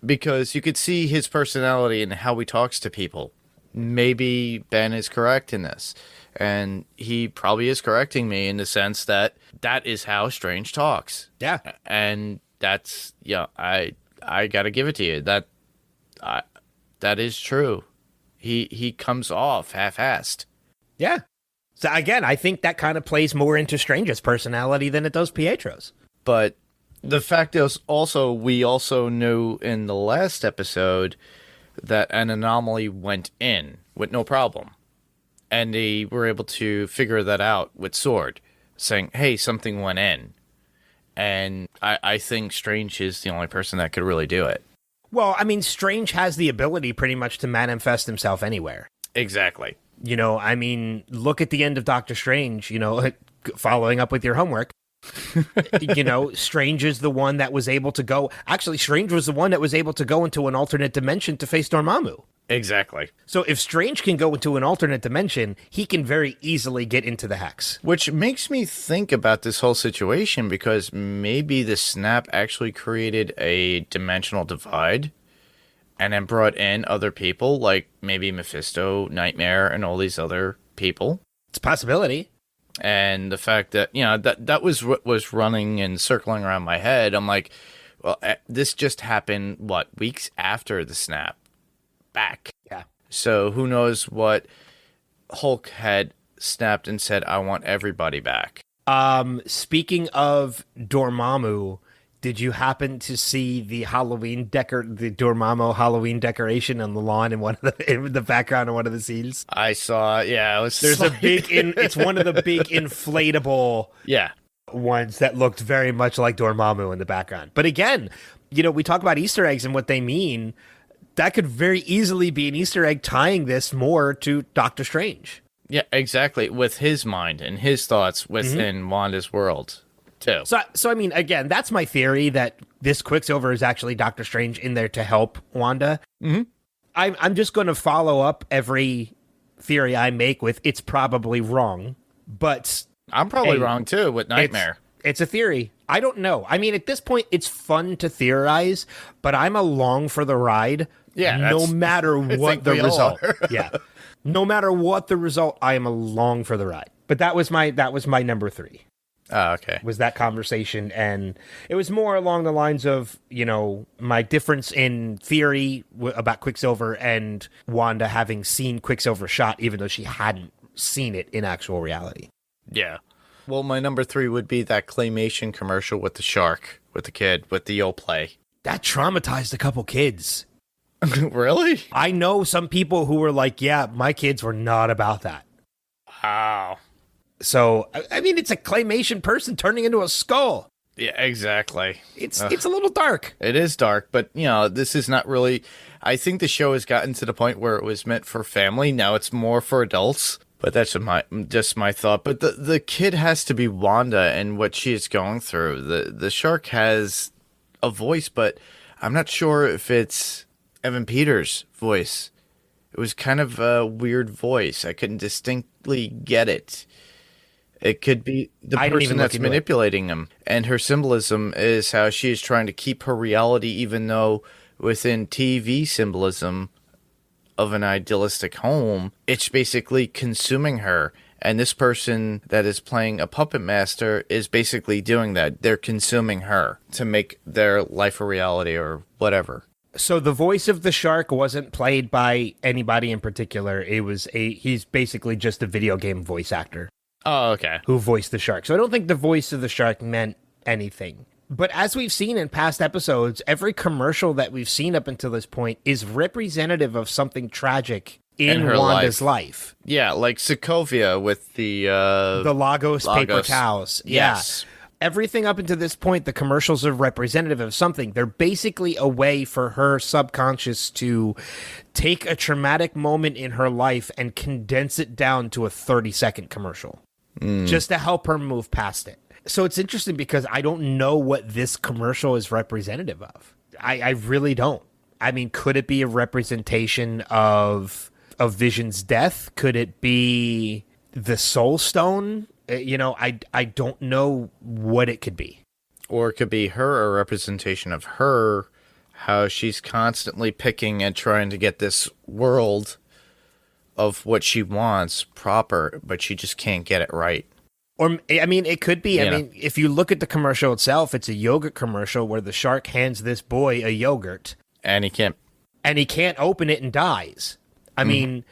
Because you could see his personality and how he talks to people. Maybe Ben is correct in this. And he probably is correcting me in the sense that is how Strange talks. Yeah. And that's, I got to give it to you. That is true. He comes off half-assed. Yeah. So again, I think that kind of plays more into Strange's personality than it does Pietro's. But the fact is we also knew in the last episode that an anomaly went in with no problem. And they were able to figure that out with Sword, saying, hey, something went in. And I think Strange is the only person that could really do it. Well, I mean, Strange has the ability pretty much to manifest himself anywhere. Exactly. Look at the end of Doctor Strange, following up with your homework. Strange is the one that was able to go. Actually, Strange was the one that was able to go into an alternate dimension to face Dormammu. Exactly. So if Strange can go into an alternate dimension, he can very easily get into the Hex. Which makes me think about this whole situation, because maybe the snap actually created a dimensional divide and then brought in other people, like maybe Mephisto, Nightmare, and all these other people. It's a possibility. And the fact that, that was what was running and circling around my head. I'm like, well, this just happened, weeks after the snap? back. Yeah. So who knows what Hulk had snapped and said, I want everybody back. Speaking of Dormammu, did you happen to see the Dormammu Halloween decoration on the lawn in the background of one of the scenes? I saw, yeah, it was There's a big, it's one of the big inflatable yeah. ones that looked very much like Dormammu in the background. But again, we talk about Easter eggs and what they mean. That could very easily be an Easter egg tying this more to Doctor Strange. Yeah, exactly. With his mind and his thoughts within Wanda's world, too. So I mean, again, that's my theory that this Quicksilver is actually Doctor Strange in there to help Wanda. Mm-hmm. I'm just going to follow up every theory I make with it's probably wrong, but I'm probably wrong, too, with Nightmare. It's a theory. I don't know. I mean, at this point, it's fun to theorize, but I'm along for the ride. Yeah, no matter what the result. Yeah. No matter what the result, I am along for the ride. But that was my number 3. Oh, okay. Was that conversation, and it was more along the lines of, my difference in theory about Quicksilver and Wanda having seen Quicksilver shot even though she hadn't seen it in actual reality. Yeah. Well, my number 3 would be that claymation commercial with the shark, with the kid, with the Yoplait. That traumatized a couple kids. Really? I know some people who were like, yeah, my kids were not about that. Wow. So, I mean, it's a claymation person turning into a skull. Yeah, exactly. It's a little dark. It is dark, but, this is not really... I think the show has gotten to the point where it was meant for family. Now it's more for adults. But that's just my thought. But the kid has to be Wanda and what she is going through. The shark has a voice, but I'm not sure if it's Evan Peters' voice. It was kind of a weird voice. I couldn't distinctly get it. It could be the person that's manipulating him. And her symbolism is how she is trying to keep her reality, even though within TV symbolism of an idealistic home, it's basically consuming her. And this person that is playing a puppet master is basically doing that. They're consuming her to make their life a reality or whatever. So the voice of the shark wasn't played by anybody in particular. He's basically just a video game voice actor. Oh, okay. Who voiced the shark. So I don't think the voice of the shark meant anything. But as we've seen in past episodes, every commercial that we've seen up until this point is representative of something tragic in her Wanda's life. Yeah, like Sokovia with the Lagos paper towels. Yes. Yeah. Everything up until this point, the commercials are representative of something. They're basically a way for her subconscious to take a traumatic moment in her life and condense it down to a 30-second commercial. Just to help her move past it. So it's interesting because I don't know what this commercial is representative of. I really don't. I mean, could it be a representation of Vision's death? Could it be the Soul Stone? I don't know what it could be. Or it could be her, a representation of her, how she's constantly picking and trying to get this world of what she wants proper, but she just can't get it right. Or, I mean, it could be. I mean, if you look at the commercial itself, it's a yogurt commercial where the shark hands this boy a yogurt. And he can't open it and dies. I mean,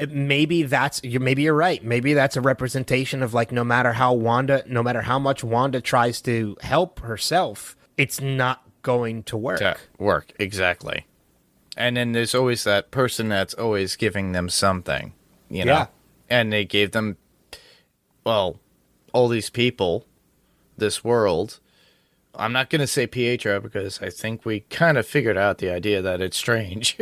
maybe you're right. Maybe that's a representation of like, no matter how much Wanda tries to help herself, it's not going to work. Exactly. And then there's always that person that's always giving them something, Yeah. And they gave them, well, all these people, this world. I'm not going to say Pietro because I think we kind of figured out the idea that it's strange.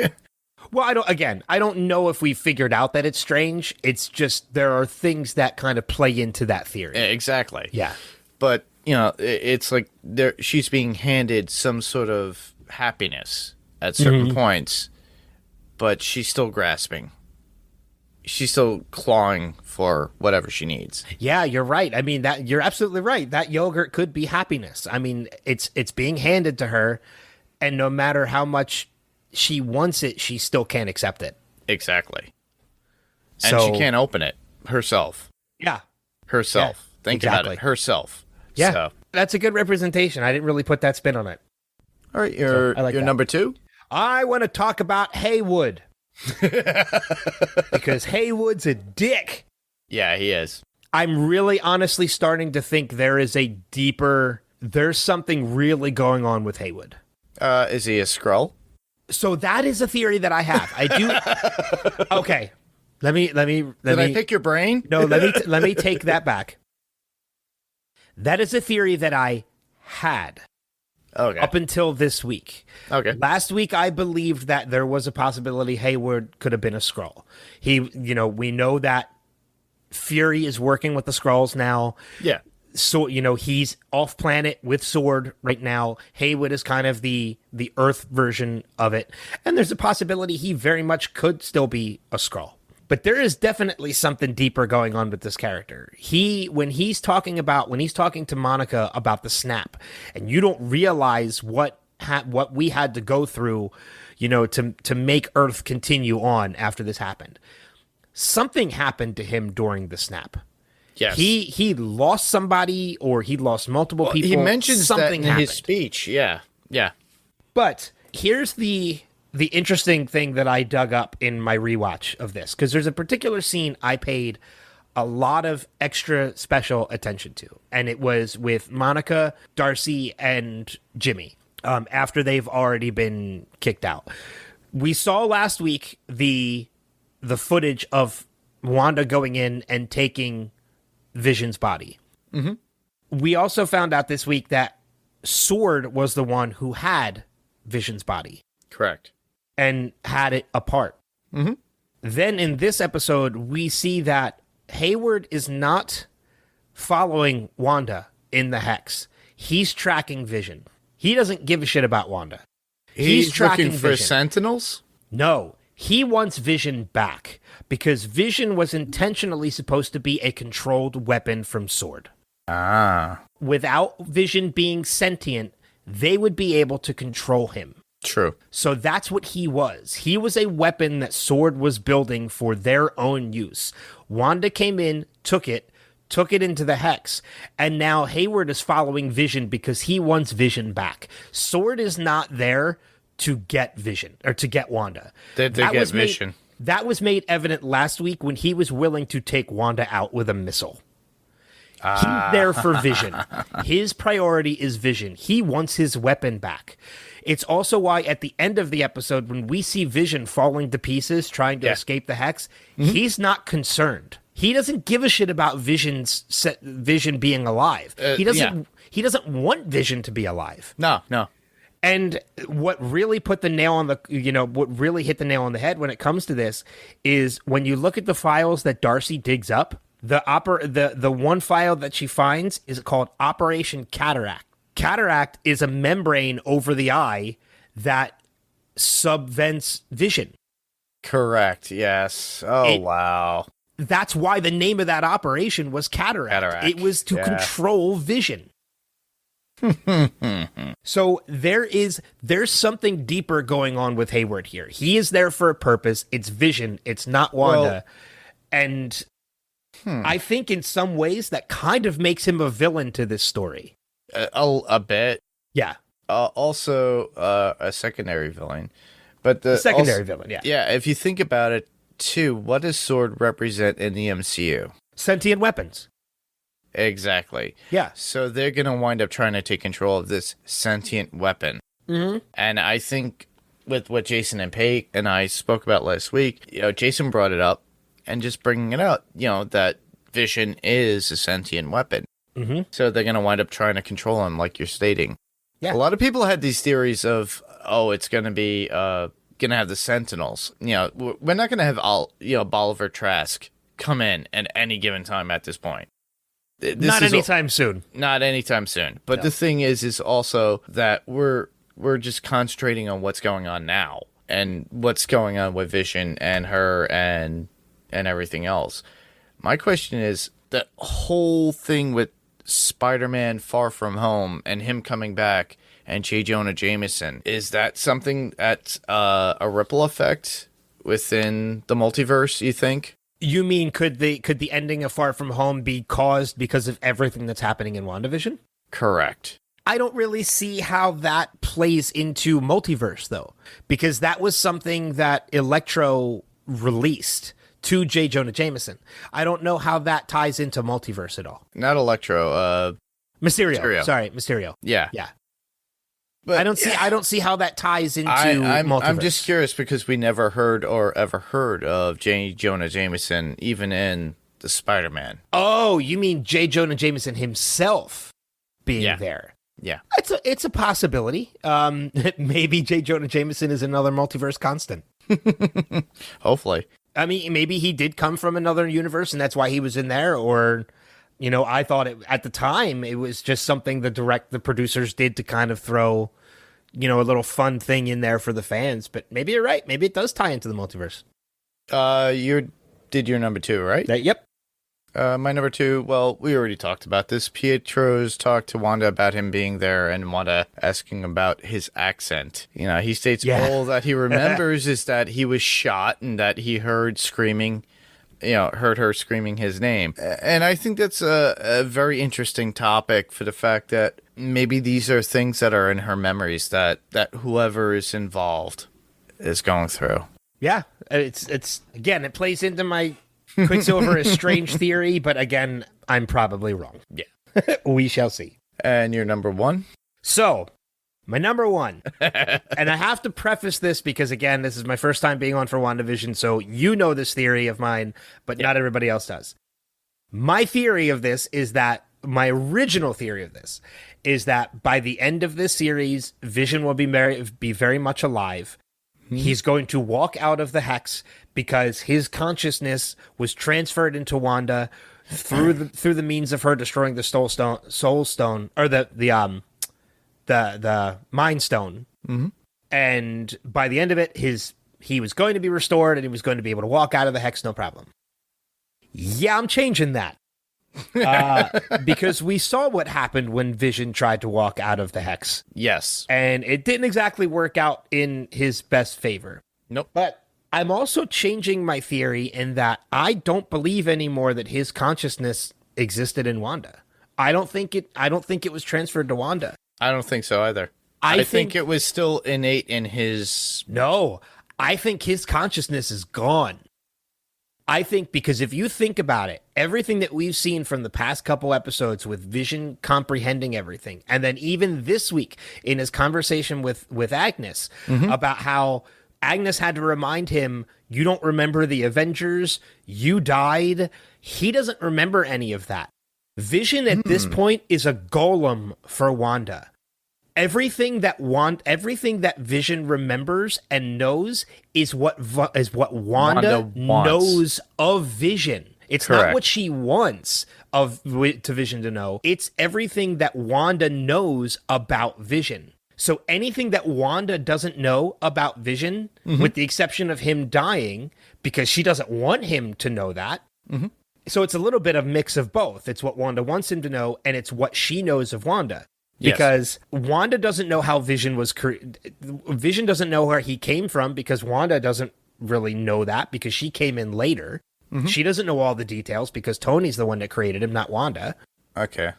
Well, I don't know if we figured out that it's strange. It's just there are things that kind of play into that theory. Exactly. Yeah. But, it's like she's being handed some sort of happiness at certain points, but she's still grasping. She's still clawing for whatever she needs. Yeah, you're right. I mean, you're absolutely right. That yogurt could be happiness. I mean, it's being handed to her, and no matter how much she wants it, she still can't accept it. Exactly. And she can't open it herself. Yeah. Herself. Yeah, Think about it. Herself. Yeah. So. That's a good representation. I didn't really put that spin on it. All right, your that. number 2? I want to talk about Haywood. Because Haywood's a dick. Yeah, he is. I'm really honestly starting to think there's something really going on with Haywood. Is he a Skrull? So that is a theory that I have. I do. Okay. Let me Did I pick your brain? No, let me take that back. That is a theory that I had Okay. up until this week. Okay. Last week, I believed that there was a possibility Hayward could have been a Skrull. We know that Fury is working with the Skrulls now. Yeah. So, he's off planet with Sword right now. Haywood is kind of the Earth version of it. And there's a possibility he very much could still be a Skrull. But there is definitely something deeper going on with this character. When he's talking to Monica about the snap, and you don't realize what we had to go through, to make Earth continue on after this happened. Something happened to him during the snap. Yes. He lost somebody, or he lost multiple people. He mentions something that in happened. his speech. Yeah. Yeah. But here's the interesting thing that I dug up in my rewatch of this, because there's a particular scene I paid a lot of extra special attention to, and it was with Monica, Darcy, and Jimmy after they've already been kicked out. We saw last week the footage of Wanda going in and taking Vision's body. Mm-hmm. We also found out this week that Sword was the one who had Vision's body. Correct. And had it apart. Mm-hmm. Then in this episode, we see that Hayward is not following Wanda in the Hex. He's tracking Vision. He doesn't give a shit about Wanda. He's tracking looking for Vision. Sentinels? No, he wants Vision back because Vision was intentionally supposed to be a controlled weapon from Sword. Ah. Without Vision being sentient, they would be able to control him. True. So that's what he was. He was a weapon that Sword was building for their own use. Wanda came in, took it into the Hex, and now Hayward is following Vision because he wants Vision back. Sword is not there to get Vision, or to get Wanda. They get Vision. That was made evident last week when he was willing to take Wanda out with a missile. He's there for Vision. His priority is Vision. He wants his weapon back. It's also why at the end of the episode, when we see Vision falling to pieces trying to escape the Hex, he's not concerned. He doesn't give a shit about Vision being alive. He doesn't want Vision to be alive. No. And what really hit the nail on the head when it comes to this is when you look at the files that Darcy digs up, the one file that she finds is called Operation Cataract. Cataract is a membrane over the eye that subvents vision. Correct, yes. Wow. That's why the name of that operation was Cataract. It was to control vision. So there's something deeper going on with Hayward here. He is there for a purpose. It's Vision. It's not Wanda. And I think in some ways that kind of makes him a villain to this story. A bit. Yeah. Also a secondary villain. But the secondary villain, yeah. Yeah, if you think about it, too, what does Sword represent in the MCU? Sentient weapons. Exactly. Yeah. So they're going to wind up trying to take control of this sentient weapon. Mm-hmm. And I think with what Jason and Pate and I spoke about last week, Jason brought it up and just bringing it up, that Vision is a sentient weapon. Mm-hmm. So they're going to wind up trying to control him, like you're stating. Yeah. A lot of people had these theories of, it's going to be going to have the Sentinels. We're not going to have Bolivar Trask come in at any given time at this point. Not anytime soon. Not anytime soon. But the thing is also that we're just concentrating on what's going on now and what's going on with Vision and her and everything else. My question is, the whole thing with Spider-Man Far From Home and him coming back and J. Jonah Jameson, is that something that's a ripple effect within the multiverse, you think? You mean could the ending of Far From Home be caused because of everything that's happening in WandaVision? Correct. I don't really see how that plays into multiverse, though, because that was something that Electro released to J. Jonah Jameson. I don't know how that ties into multiverse at all. Not Electro. Mysterio. Sorry, Mysterio. Yeah. Yeah. But I don't see how that ties into multiverse. I'm just curious because we never heard or ever heard of J. Jonah Jameson, even in the Spider-Man. Oh, you mean J. Jonah Jameson himself being there? Yeah. It's a possibility. Maybe J. Jonah Jameson is another multiverse constant. Hopefully. I mean, maybe he did come from another universe and that's why he was in there, or, you know, I thought at the time it was just something the producers did to kind of throw, you know, a little fun thing in there for the fans. But maybe you're right. Maybe it does tie into the multiverse. You did your number 2, right? Yep. My number 2, well, we already talked about this. Pietro's talked to Wanda about him being there and Wanda asking about his accent. You know, he states all that he remembers is that he was shot and that he heard her screaming his name. And I think that's a very interesting topic for the fact that maybe these are things that are in her memories that whoever is involved is going through. Yeah, it's again, it plays into my Quicksilver is strange theory, but again, I'm probably wrong. Yeah. We shall see. And your number 1? So, my number 1, and I have to preface this because, again, this is my first time being on for WandaVision, so you know this theory of mine, but not everybody else does. My theory of this is that, my original theory of this, is that by the end of this series, Vision will be very much alive. He's going to walk out of the Hex because his consciousness was transferred into Wanda through the means of her destroying the Soul Stone, or the Mind Stone. Mm-hmm. And by the end of it, he was going to be restored and he was going to be able to walk out of the Hex, no problem. Yeah, I'm changing that. Because we saw what happened when Vision tried to walk out of the Hex. Yes. And it didn't exactly work out in his best favor. Nope. But I'm also changing my theory in that I don't believe anymore that his consciousness existed in Wanda. I don't think it was transferred to Wanda. I don't think so either. I think it was still innate in his... No, I think his consciousness is gone. I think because if you think about it, everything that we've seen from the past couple episodes with Vision comprehending everything, and then even this week in his conversation with Agnes about how Agnes had to remind him, you don't remember the Avengers, you died. He doesn't remember any of that. Vision at this point is a golem for Wanda. Everything that Vision remembers and knows is what Wanda knows of Vision. It's Correct. not what she wants to Vision to know. It's everything that Wanda knows about Vision. So anything that Wanda doesn't know about Vision, with the exception of him dying, because she doesn't want him to know that. So it's a little bit of mix of both. It's what Wanda wants him to know, and it's what she knows of Wanda. Because Wanda doesn't know how Vision was created. Vision doesn't know where he came from because Wanda doesn't really know that because she came in later. She doesn't know all the details because Tony's the one that created him, not Wanda. Okay.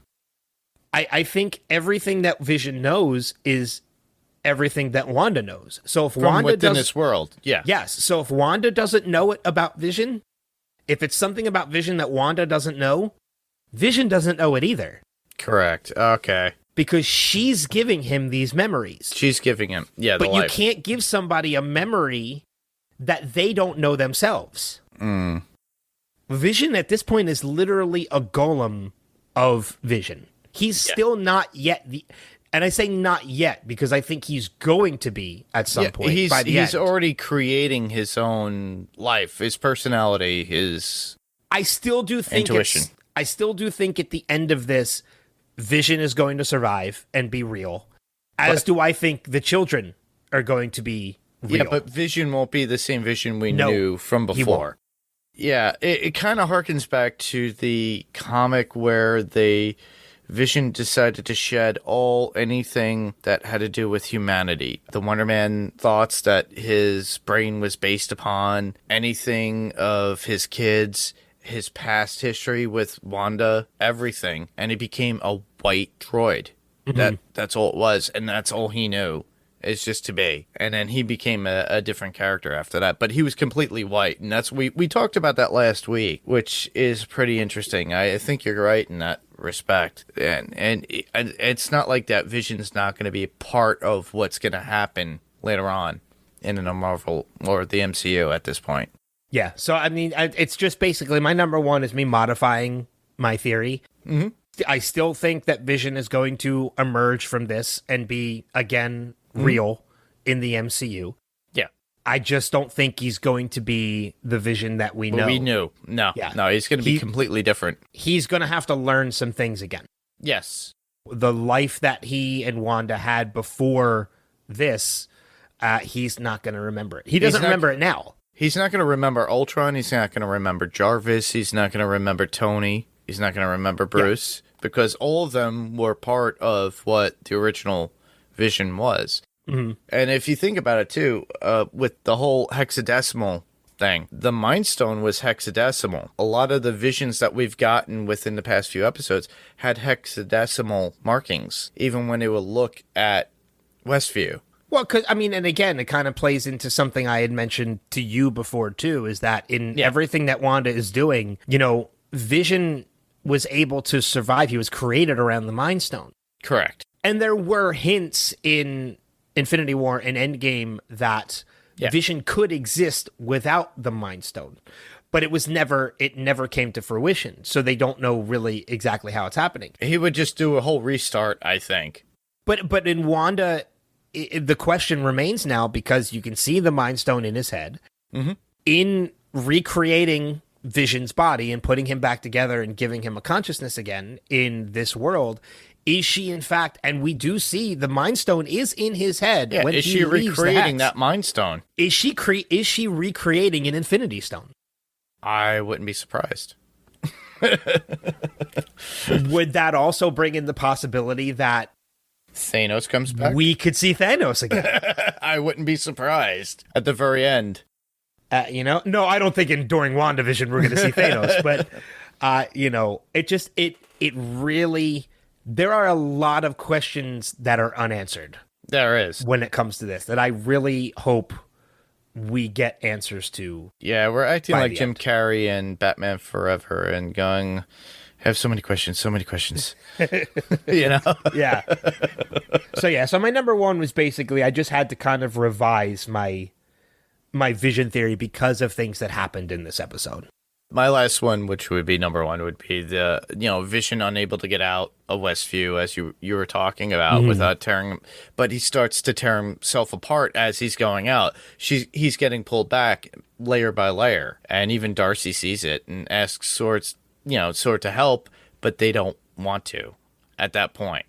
I think everything that Vision knows is everything that Wanda knows. So if From Wanda within this world, yeah. Yes. So if Wanda doesn't know it about Vision, if it's something about Vision that Wanda doesn't know, Vision doesn't know it either. Correct. Okay. Because she's giving him these memories. She's giving him, but you can't give somebody a memory that they don't know themselves. Vision at this point is literally a golem of Vision. He's still not yet and I say not yet because I think he's going to be at some point. He's already creating his own life, his personality, his I still do think intuition. I still do think at the end of this, Vision is going to survive and be real, as do I think the children are going to be real. Yeah, but Vision won't be the same Vision we knew from before. He won't. Yeah, it kind of harkens back to the comic where Vision decided to shed anything that had to do with humanity. The Wonder Man thoughts that his brain was based upon, anything of his kids, his past history with Wanda, everything, and he became a white droid. That's all it was, and that's all he knew. Is just to be. And then he became a different character after that. But he was completely white. And that's we talked about that last week, which is pretty interesting. I think you're right in that respect. And it's not like that Vision's not going to be a part of what's going to happen later on in the Marvel or the MCU at this point. Yeah. So, I mean, it's just basically my number one is me modifying my theory. Mm-hmm. I still think that Vision is going to emerge from this and be, again, real in the MCU. Yeah. I just don't think he's going to be the Vision that we know. We knew. No. Yeah. No, he's going to be completely different. He's going to have to learn some things again. Yes. The life that he and Wanda had before this, he's not going to remember it. He doesn't remember it now. He's not going to remember Ultron. He's not going to remember Jarvis. He's not going to remember Tony. He's not going to remember Bruce. Yeah. Because all of them were part of what the original Vision was. Mm-hmm. And if you think about it too, with the whole hexadecimal thing, the Mind Stone was hexadecimal. A lot of the visions that we've gotten within the past few episodes had hexadecimal markings, even when they would look at Westview. Well, cause, I mean, and again, it kind of plays into something I had mentioned to you before too, is that in everything that Wanda is doing, you know, Vision was able to survive. He was created around the Mind Stone. Correct. And there were hints in Infinity War and Endgame that Vision could exist without the Mind Stone, but it never came to fruition. So they don't know really exactly how it's happening. He would just do a whole restart, I think. But in Wanda, the question remains now, because you can see the Mind Stone in his head. Mm-hmm. In recreating Vision's body and putting him back together and giving him a consciousness again in this world, is she in fact, and we do see the Mind Stone is in his head. Yeah, when is she recreating that Mind Stone? Is she recreating an Infinity Stone? I wouldn't be surprised. Would that also bring in the possibility that Thanos comes back? We could see Thanos again. I wouldn't be surprised at the very end. No, I don't think during WandaVision we're going to see Thanos, but it really, there are a lot of questions that are unanswered. There is. When it comes to this, that I really hope we get answers to. Yeah, we're acting like Jim Carrey and Batman Forever and going, have so many questions. Yeah. So my number one was basically, I just had to kind of revise my Vision theory because of things that happened in this episode. My last one, which would be number one, would be the Vision unable to get out of Westview, as you were talking about, without tearing him. But he starts to tear himself apart as he's going out. He's getting pulled back layer by layer, and even Darcy sees it and asks Sword to help, but they don't want to at that point.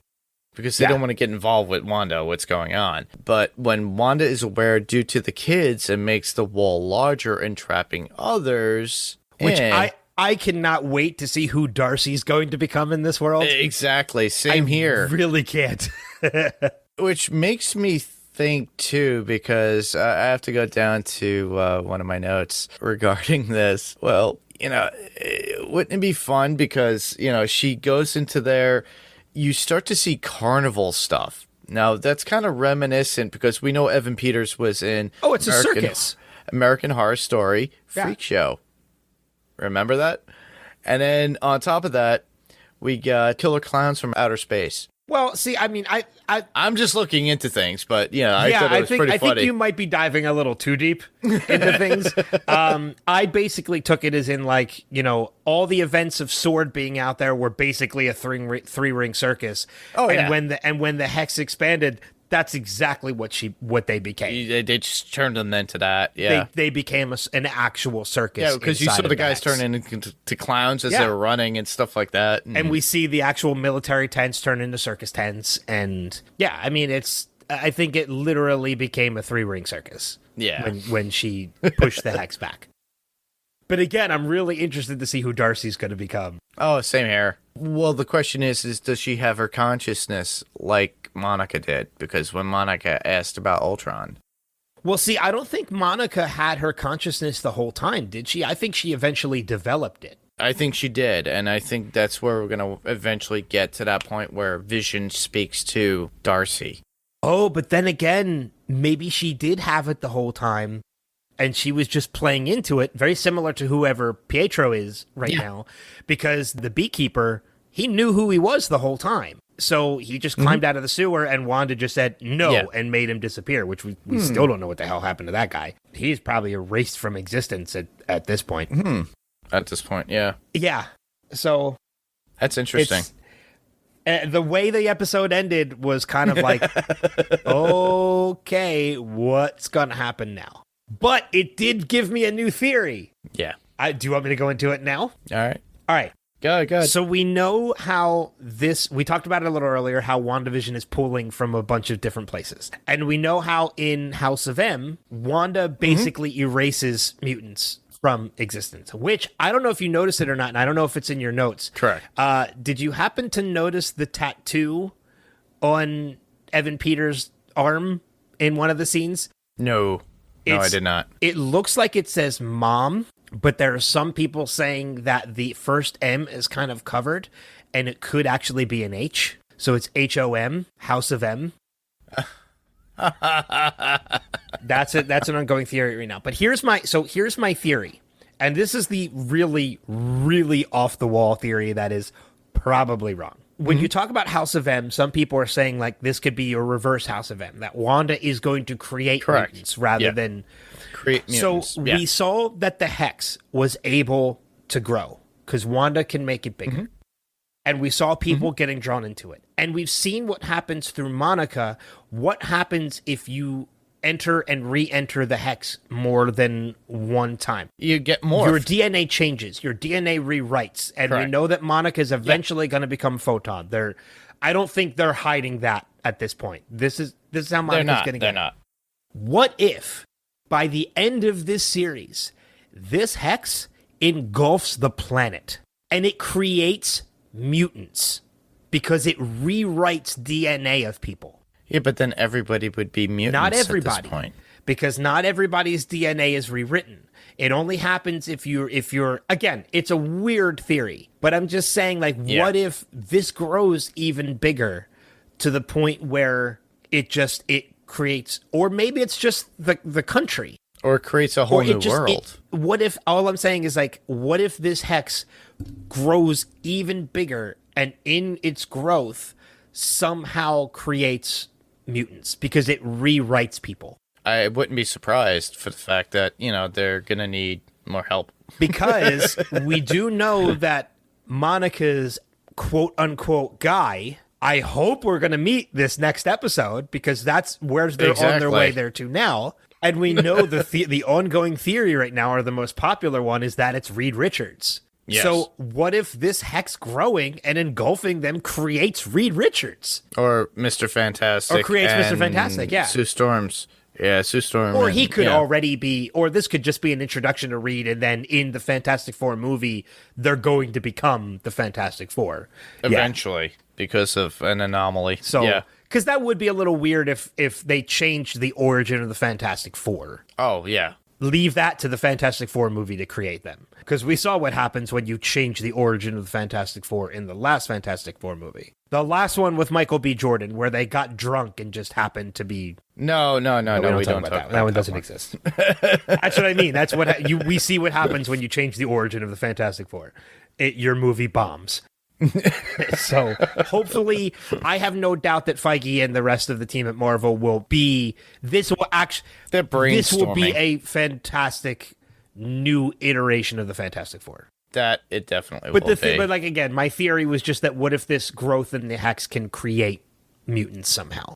Because they don't want to get involved with Wanda, what's going on. But when Wanda is aware due to the kids and makes the wall larger and trapping others... Which I cannot wait to see who Darcy's going to become in this world. Exactly. Same here. I really can't. Which makes me think, too, because I have to go down to one of my notes regarding this. Well, wouldn't it be fun? Because, she goes into there... You start to see carnival stuff. Now, that's kind of reminiscent because we know Evan Peters was in... Oh, it's a circus. American Horror Story Freak Show. Remember that? And then on top of that, we got Killer Clowns from Outer Space. Well, see, I mean, I'm just looking into things, but I thought it was pretty funny. I think you might be diving a little too deep into things. I basically took it as in all the events of Sword being out there were basically a three-ring circus. Oh, and yeah. when the hex expanded, that's exactly what they became. They just turned them into that. Yeah, they became an actual circus. Yeah, because you saw the guys turn into clowns as they were running and stuff like that, and we see the actual military tents turn into circus tents, and I mean, I think it literally became a three-ring circus. Yeah, when she pushed the hex back. But again, I'm really interested to see who Darcy's going to become. Oh, same here. Well, the question is does she have her consciousness like Monica did? Because when Monica asked about Ultron. Well, see, I don't think Monica had her consciousness the whole time, did she? I think she eventually developed it. I think she did, and I think that's where we're going to eventually get to that point where Vision speaks to Darcy. Oh, but then again, maybe she did have it the whole time, and she was just playing into it, very similar to whoever Pietro is right now, because the beekeeper, he knew who he was the whole time. So he just climbed out of the sewer, and Wanda just said no and made him disappear, which we still don't know what the hell happened to that guy. He's probably erased from existence at this point. At this point, yeah. Yeah. So that's interesting. The way the episode ended was kind of like, okay, what's going to happen now? But it did give me a new theory. Yeah. Do you want me to go into it now? All right. Go. Good. So we know how we talked about it a little earlier, how WandaVision is pulling from a bunch of different places. And we know how in House of M, Wanda basically erases mutants from existence, which I don't know if you noticed it or not, and I don't know if it's in your notes. Correct. Did you happen to notice the tattoo on Evan Peters' arm in one of the scenes? No, I did not. It looks like it says mom, but there are some people saying that the first M is kind of covered, and it could actually be an H. So it's HOM, House of M. That's it. That's an ongoing theory right now. But here's my theory, and this is the really, really off the wall theory that is probably wrong. When you talk about House of M, some people are saying like this could be a reverse House of M, that Wanda is going to create mutants rather than create mutants. So we saw that the Hex was able to grow because Wanda can make it bigger. And we saw people getting drawn into it. And we've seen what happens through Monica. What happens if you enter and re-enter the Hex more than one time? You get more. Your DNA changes. Your DNA rewrites. And we know that Monica is eventually going to become Photon. I don't think they're hiding that at this point. This is how Monica's going to get. They're not. What if, by the end of this series, this Hex engulfs the planet and it creates mutants because it rewrites DNA of people? Yeah, but then everybody would be mutants. Not everybody, at this point. Because not everybody's DNA is rewritten. It only happens if you're again, it's a weird theory, but I'm just saying like what if this grows even bigger to the point where it creates, or maybe it's just the country, or it creates a whole new world. What if all I'm saying is like, what if this Hex grows even bigger and in its growth somehow creates mutants because it rewrites people? I wouldn't be surprised for the fact that, they're going to need more help. Because we do know that Monica's quote-unquote guy, I hope we're going to meet this next episode because that's where they're on their way there to now. And we know the ongoing theory right now, or the most popular one, is that it's Reed Richards. Yes. So what if this Hex growing and engulfing them creates Reed Richards? Or Mr. Fantastic. Or creates Mr. Fantastic, yeah. Sue Storms. Yeah, Sue Storm. Or he could already be, or this could just be an introduction to Reed, and then in the Fantastic Four movie, they're going to become the Fantastic Four. Eventually, because of an anomaly. So, because that would be a little weird if they changed the origin of the Fantastic Four. Oh, yeah. Leave that to the Fantastic Four movie to create them. Because we saw what happens when you change the origin of the Fantastic Four in the last Fantastic Four movie. The last one with Michael B. Jordan, where they got drunk and just happened to be... No, we don't talk about that. That one doesn't exist. That's what I mean. That's what we see what happens when you change the origin of the Fantastic Four. Your movie bombs. So hopefully, I have no doubt that Feige and the rest of the team at Marvel will be. This will be a fantastic new iteration of the Fantastic Four. That it definitely will be. But like again, my theory was just that what if this growth in the Hex can create mutants somehow?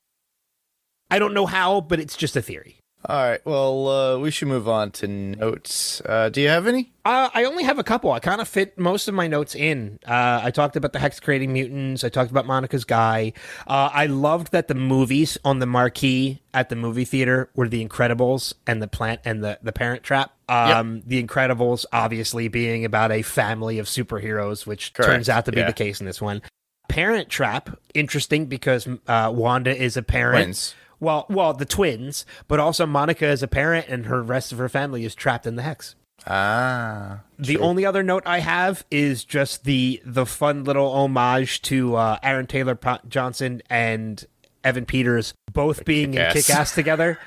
I don't know how, but it's just a theory. All right, well, we should move on to notes. Do you have any? I only have a couple. I kind of fit most of my notes in. I talked about the Hex creating mutants. I talked about Monica's guy. I loved that the movies on the marquee at the movie theater were The Incredibles and The Plant and the Parent Trap. The Incredibles obviously being about a family of superheroes, which turns out to be the case in this one. Parent Trap, interesting because Wanda is a parent. Twins. Well, the twins, but also Monica is a parent, and her rest of her family is trapped in the Hex. Ah. The only other note I have is just the fun little homage to Aaron Taylor Johnson and Evan Peters both being in Kick-Ass together.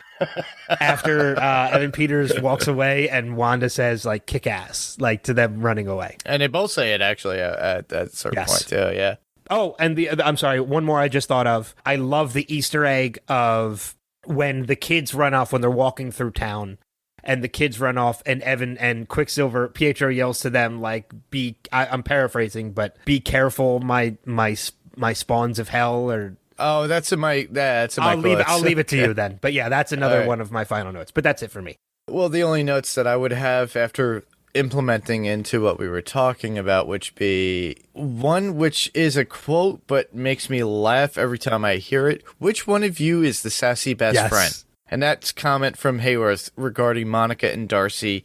After Evan Peters walks away and Wanda says, like, Kick-Ass, like, to them running away. And they both say it, actually, at a certain point, too, yeah. Oh, and I'm sorry, one more I just thought of. I love the Easter egg of when the kids run off when they're walking through town. And the kids run off, and Evan and Quicksilver, Pietro yells to them, like, I'm paraphrasing, but be careful, my spawns of hell, or... Oh, that's in my I'll leave it to you then. But yeah, that's another one of my final notes. But that's it for me. Well, the only notes that I would have after implementing into what we were talking about, which be one which is a quote, but makes me laugh every time I hear it. Which one of you is the sassy best friend? And that's comment from Hayworth regarding Monica and Darcy,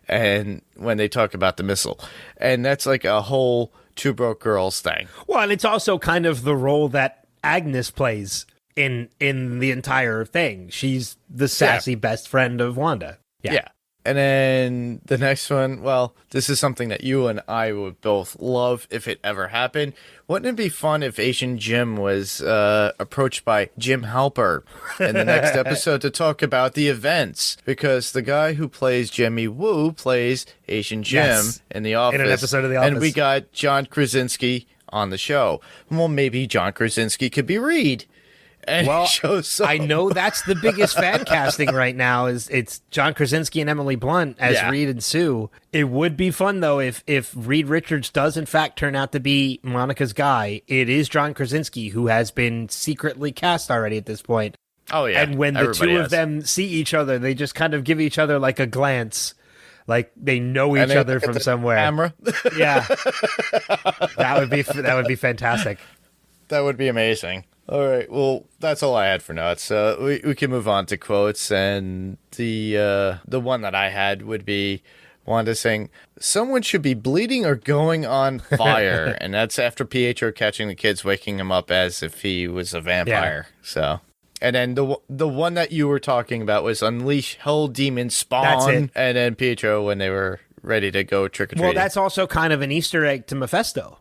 and when they talk about the missile. And that's like a whole Two Broke Girls thing. Well, and it's also kind of the role that Agnes plays in the entire thing. She's the sassy best friend of Wanda. Yeah. And then the next one, well, this is something that you and I would both love if it ever happened. Wouldn't it be fun if Asian Jim was approached by Jim Halper in the next episode to talk about the events? Because the guy who plays Jimmy Woo plays Asian Jim in The Office. In an episode of The Office. And we got John Krasinski on the show. Well, maybe John Krasinski could be Reed. And I know that's the biggest fan casting right now. It's John Krasinski and Emily Blunt as Reed and Sue. It would be fun though if Reed Richards does in fact turn out to be Monica's guy. It is John Krasinski who has been secretly cast already at this point. Oh yeah, and when the two of them see each other, they just kind of give each other like a glance, like they know each other from somewhere. Camera, yeah, that would be fantastic. That would be amazing. All right, well, that's all I had for notes. We can move on to quotes, and the one that I had would be Wanda saying, "Someone should be bleeding or going on fire," and that's after Pietro catching the kids, waking him up as if he was a vampire. Yeah. So, and then the one that you were talking about was unleash hell demon spawn, that's it. And then Pietro when they were ready to go trick or treating. Well, that's also kind of an Easter egg to Mephisto.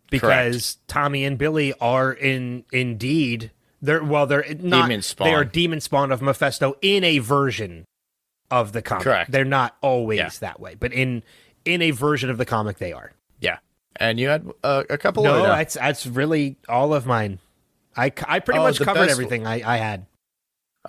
Because Correct. Tommy and Billy are indeed they're not demon spawn. They are demon spawn of Mephisto in a version of the comic. Correct. They're not always that way, but in a version of the comic they are. Yeah. And you had a couple. No, that's really all of mine. I pretty much covered everything I had.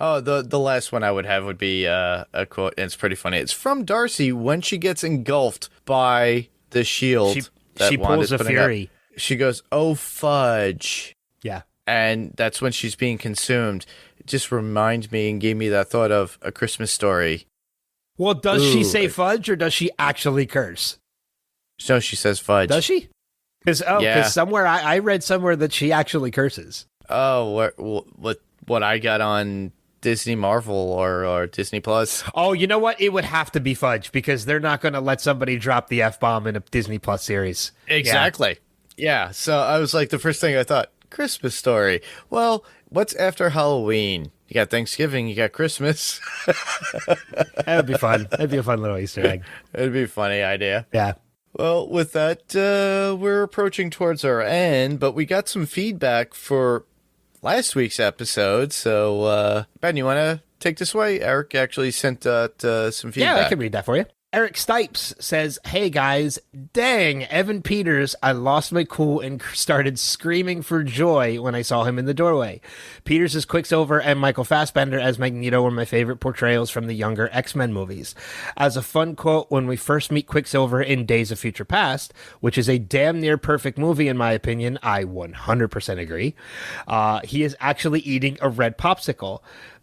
Oh, the last one I would have would be a quote, and it's pretty funny. It's from Darcy when she gets engulfed by the shield. She pulls a fury. She goes, "Oh, fudge." Yeah. And that's when she's being consumed. It just reminds me and gave me that thought of A Christmas Story. Well, does she say fudge or does she actually curse? No, she says fudge. Does she? Because somewhere I read somewhere that she actually curses. Oh, what I got on Disney Marvel or Disney Plus. Oh, you know what? It would have to be fudge because they're not going to let somebody drop the F-bomb in a Disney Plus series. Exactly. Yeah. So I was like, the first thing I thought, Christmas Story. Well, what's after Halloween? You got Thanksgiving, you got Christmas. That would be fun. That'd be a fun little Easter egg. It'd be a funny idea. Yeah. Well, with that, we're approaching towards our end, but we got some feedback for last week's episode. So, Ben, you want to take this away? Eric actually sent out some feedback. Yeah, I can read that for you. Eric Stipes says, "Hey guys, dang, Evan Peters, I lost my cool and started screaming for joy when I saw him in the doorway. Peters as Quicksilver and Michael Fassbender as Magneto were my favorite portrayals from the younger X-Men movies. As a fun quote, when we first meet Quicksilver in Days of Future Past, which is a damn near perfect movie in my opinion, I 100% agree, he is actually eating a red popsicle.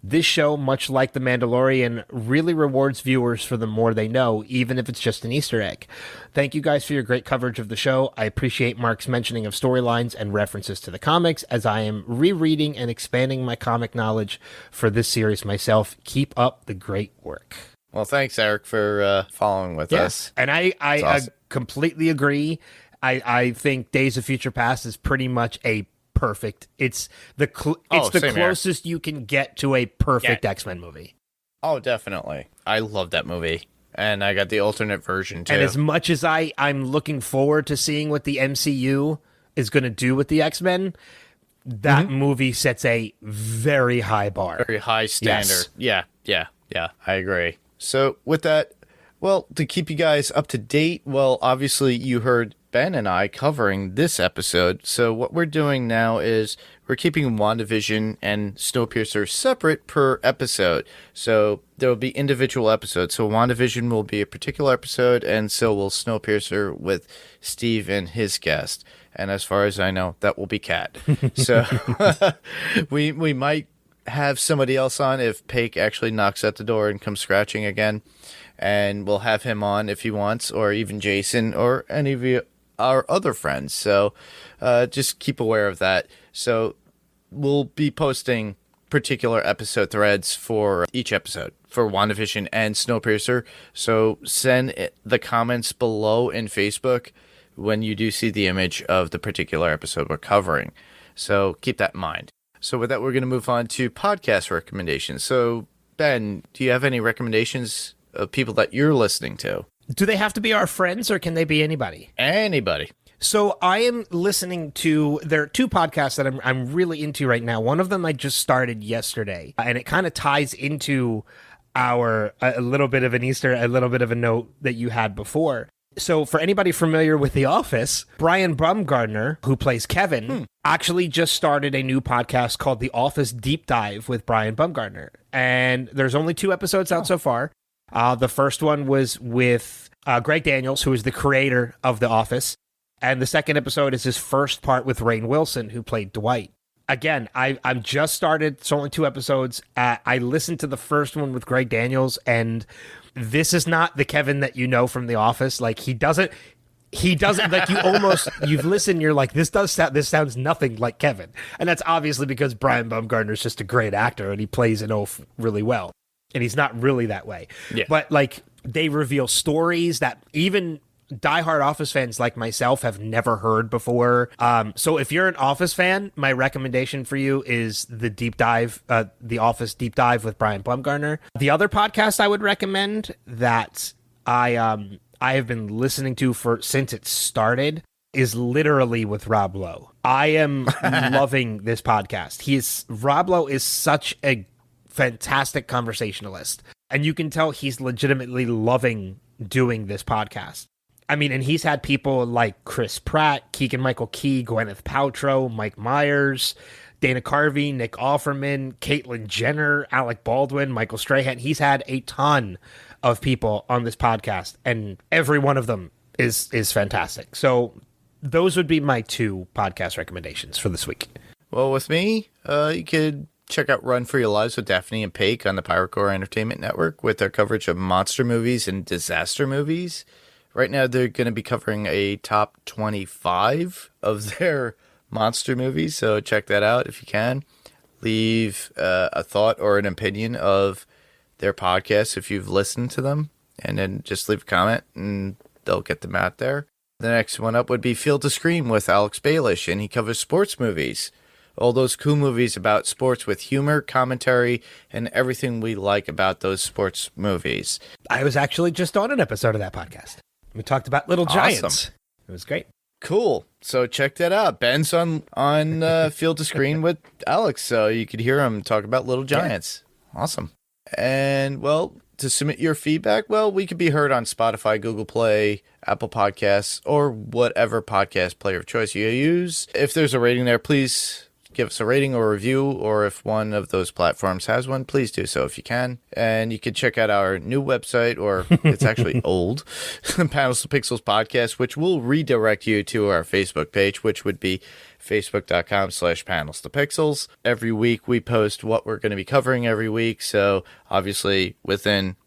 This show, much like The Mandalorian, really rewards viewers for the more they know, even if it's just an Easter egg. Thank you guys for your great coverage of the show. I appreciate Mark's mentioning of storylines and references to the comics, as I am rereading and expanding my comic knowledge for this series myself. Keep up the great work." Well, thanks, Eric, for following with us. And I awesome. completely agree. I think Days of Future Past is pretty much a perfect. It's the closest you can get to a perfect X-Men movie. Oh, definitely. I love that movie. And I got the alternate version, too. And as much as I'm looking forward to seeing what the MCU is going to do with the X-Men, that movie sets a very high bar. Very high standard. Yes. Yeah, I agree. So with that, well, to keep you guys up to date, well, obviously you heard Ben and I covering this episode. So what we're doing now is we're keeping WandaVision and Snowpiercer separate per episode. So there will be individual episodes. So WandaVision will be a particular episode, and so will Snowpiercer with Steve and his guest. And as far as I know, that will be Kat. So we might have somebody else on if Paik actually knocks at the door and comes scratching again. And we'll have him on if he wants, or even Jason or any of our other friends. So just keep aware of that. So we'll be posting particular episode threads for each episode for WandaVision and Snowpiercer. So send the comments below in Facebook when you do see the image of the particular episode we're covering. So keep that in mind. So with that, we're going to move on to podcast recommendations. So Ben, do you have any recommendations of people that you're listening to? Do they have to be our friends, or can they be anybody? Anybody. So I am listening to, there are two podcasts that I'm really into right now. One of them I just started yesterday, and it kind of ties into a little bit of an Easter, a little bit of a note that you had before. So for anybody familiar with The Office, Brian Baumgartner, who plays Kevin, actually just started a new podcast called The Office Deep Dive with Brian Baumgartner. And there's only 2 episodes out so far. The first one was with Greg Daniels, who is the creator of The Office. And the second episode is his first part with Rainn Wilson, who played Dwight. Again, I'm just started. It's only 2 episodes. I listened to the first one with Greg Daniels, and this is not the Kevin that you know from The Office. Like, he doesn't like, you've listened, you're like, this sounds nothing like Kevin. And that's obviously because Brian Baumgartner is just a great actor, and he plays an oaf really well. And he's not really that way. Yeah. But like, they reveal stories that even diehard Office fans like myself have never heard before. So if you're an Office fan, my recommendation for you is the deep dive, the Office Deep Dive with Brian Baumgartner. The other podcast I would recommend that I have been listening to since it started is literally with Rob Lowe. I am loving this podcast. Rob Lowe is such a fantastic conversationalist, and you can tell he's legitimately loving doing this podcast. I mean, and he's had people like Chris Pratt, Keegan-Michael Key, Gwyneth Paltrow, Mike Myers, Dana Carvey, Nick Offerman, Caitlyn Jenner, Alec Baldwin, Michael Strahan. He's had a ton of people on this podcast, and every one of them is fantastic. So those would be my 2 podcast recommendations for this week. Well, with me, you could check out Run for Your Lives with Daphne and Paik on the Pirate Core Entertainment Network with their coverage of monster movies and disaster movies. Right now, they're going to be covering a top 25 of their monster movies, so check that out if you can. Leave a thought or an opinion of their podcast if you've listened to them, and then just leave a comment, and they'll get them out there. The next one up would be Field to Scream with Alex Baelish, and he covers sports movies. All those cool movies about sports with humor, commentary, and everything we like about those sports movies. I was actually just on an episode of that podcast. We talked about Little Giants. Awesome. It was great. Cool. So check that out. Ben's on Field to Screen with Alex, so you could hear him talk about Little Giants. Yeah. Awesome. And, well, to submit your feedback, well, we could be heard on Spotify, Google Play, Apple Podcasts, or whatever podcast player of choice you use. If there's a rating there, please give us a rating or review, or if one of those platforms has one, please do so if you can. And you can check out our new website, or it's actually old, Panels to Pixels podcast, which will redirect you to our Facebook page, which would be facebook.com/panels to pixels. Every week we post what we're going to be covering every week. So obviously within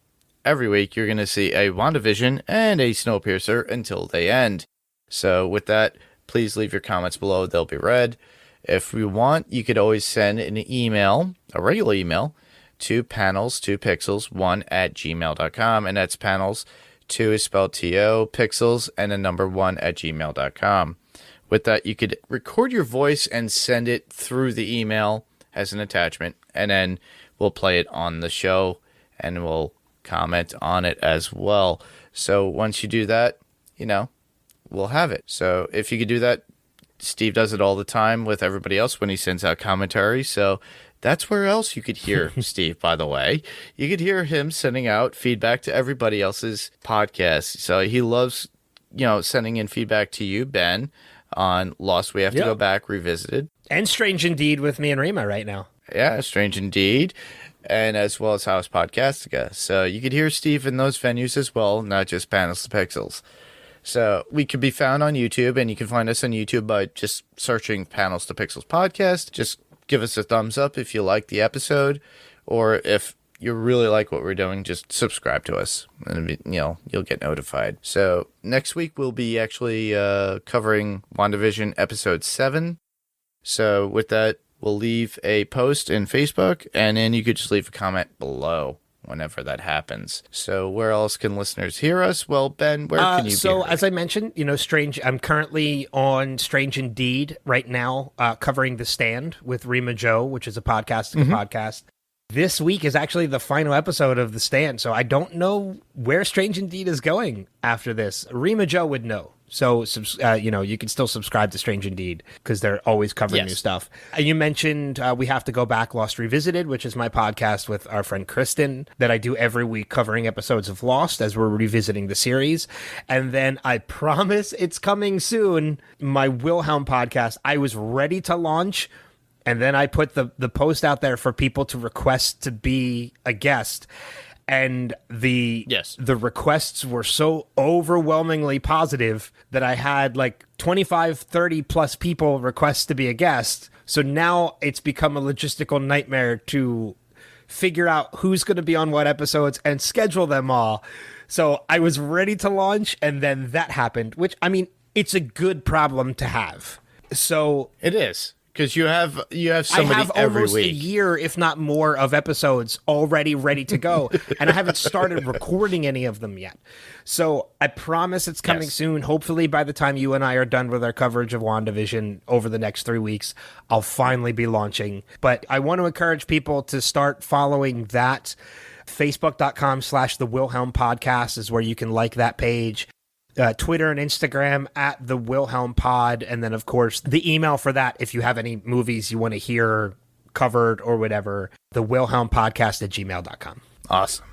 every week, you're going to see a WandaVision and a Snowpiercer until they end. So with that, please leave your comments below. They'll be read. If you want, you could always send an email, a regular email, to panels2pixels1@gmail.com. And that's panels, 2 is spelled T-O, pixels, and the number 1@gmail.com. With that, you could record your voice and send it through the email as an attachment. And then we'll play it on the show, and we'll comment on it as well. So once you do that, we'll have it. So if you could do that, Steve does it all the time with everybody else when he sends out commentary. So that's where else you could hear Steve, by the way. You could hear him sending out feedback to everybody else's podcast. So he loves, sending in feedback to you, Ben, on Lost We Have to Go Back Revisited. And Strange Indeed with me and Rima right now. Yeah, Strange Indeed. And as well as House Podcastica. So you could hear Steve in those venues as well, not just Panels to Pixels. So we could be found on YouTube, and you can find us on YouTube by just searching Panels to Pixels Podcast. Just give us a thumbs up if you like the episode, or if you really like what we're doing, just subscribe to us, and you'll get notified. So next week we'll be actually covering WandaVision episode 7. So with that, we'll leave a post in Facebook, and then you could just leave a comment below whenever that happens. So where else can listeners hear us? Well, Ben, where can you So be as I mentioned, Strange, I'm currently on Strange Indeed right now, covering The Stand with Rima Joe, which is a podcast. This week is actually the final episode of The Stand, so I don't know where Strange Indeed is going after this. Rima Joe would know. So, you can still subscribe to Strange Indeed because they're always covering new stuff. And you mentioned We Have to Go Back Lost Revisited, which is my podcast with our friend Kristen that I do every week covering episodes of Lost as we're revisiting the series. And then I promise it's coming soon, my Wilhelm podcast. I was ready to launch, and then I put the post out there for people to request to be a guest. And the requests were so overwhelmingly positive that I had like 25, 30 plus people request to be a guest. So now it's become a logistical nightmare to figure out who's going to be on what episodes and schedule them all. So I was ready to launch, and then that happened, which, I mean, it's a good problem to have. So it is. Because you have somebody I have every almost week. a year, if not more, of episodes already ready to go, and I haven't started recording any of them yet. So I promise it's coming soon. Hopefully, by the time you and I are done with our coverage of WandaVision over the next 3 weeks, I'll finally be launching. But I want to encourage people to start following that. Facebook.com/The Wilhelm Podcast is where you can like that page. Twitter and Instagram at The Wilhelm Pod. And then, of course, the email for that, if you have any movies you want to hear covered or whatever, the Wilhelm Podcast at gmail.com. Awesome.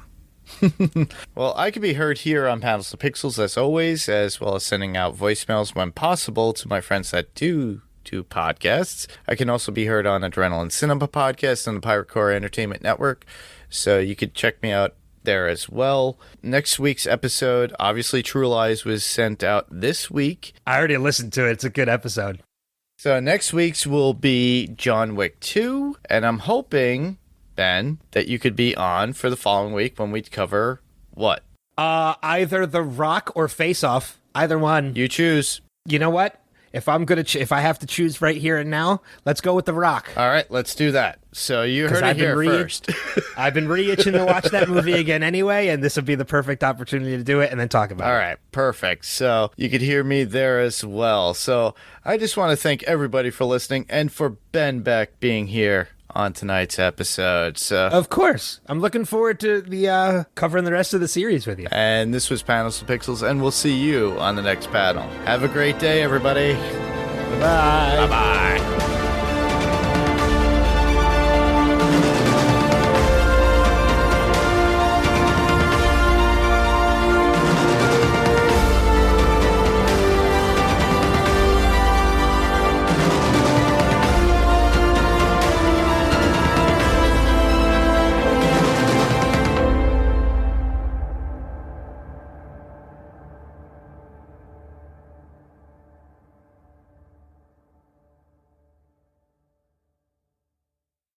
Well, I can be heard here on Panels to Pixels as always, as well as sending out voicemails when possible to my friends that do podcasts. I can also be heard on Adrenaline Cinema Podcast and the Pirate Core Entertainment Network. So you could check me out there as well. Next week's episode, obviously True Lies was sent out this week. I already listened to it. It's a good episode. So next week's will be John Wick 2, and I'm hoping, Ben, that you could be on for the following week when we cover what? Either The Rock or Face Off. Either one. You choose. You know what? If I'm gonna, if I have to choose right here and now, let's go with The Rock. All right, let's do that. So you heard it here first. I've been really itching to watch that movie again anyway, and this would be the perfect opportunity to do it and then talk about it. All right, perfect. So you could hear me there as well. So I just want to thank everybody for listening and for Ben Beck being here on tonight's episode. So of course, I'm looking forward to the covering the rest of the series with you. And this was Panels to Pixels, and we'll see you on the next panel. Have a great day, everybody. Bye. Bye-bye.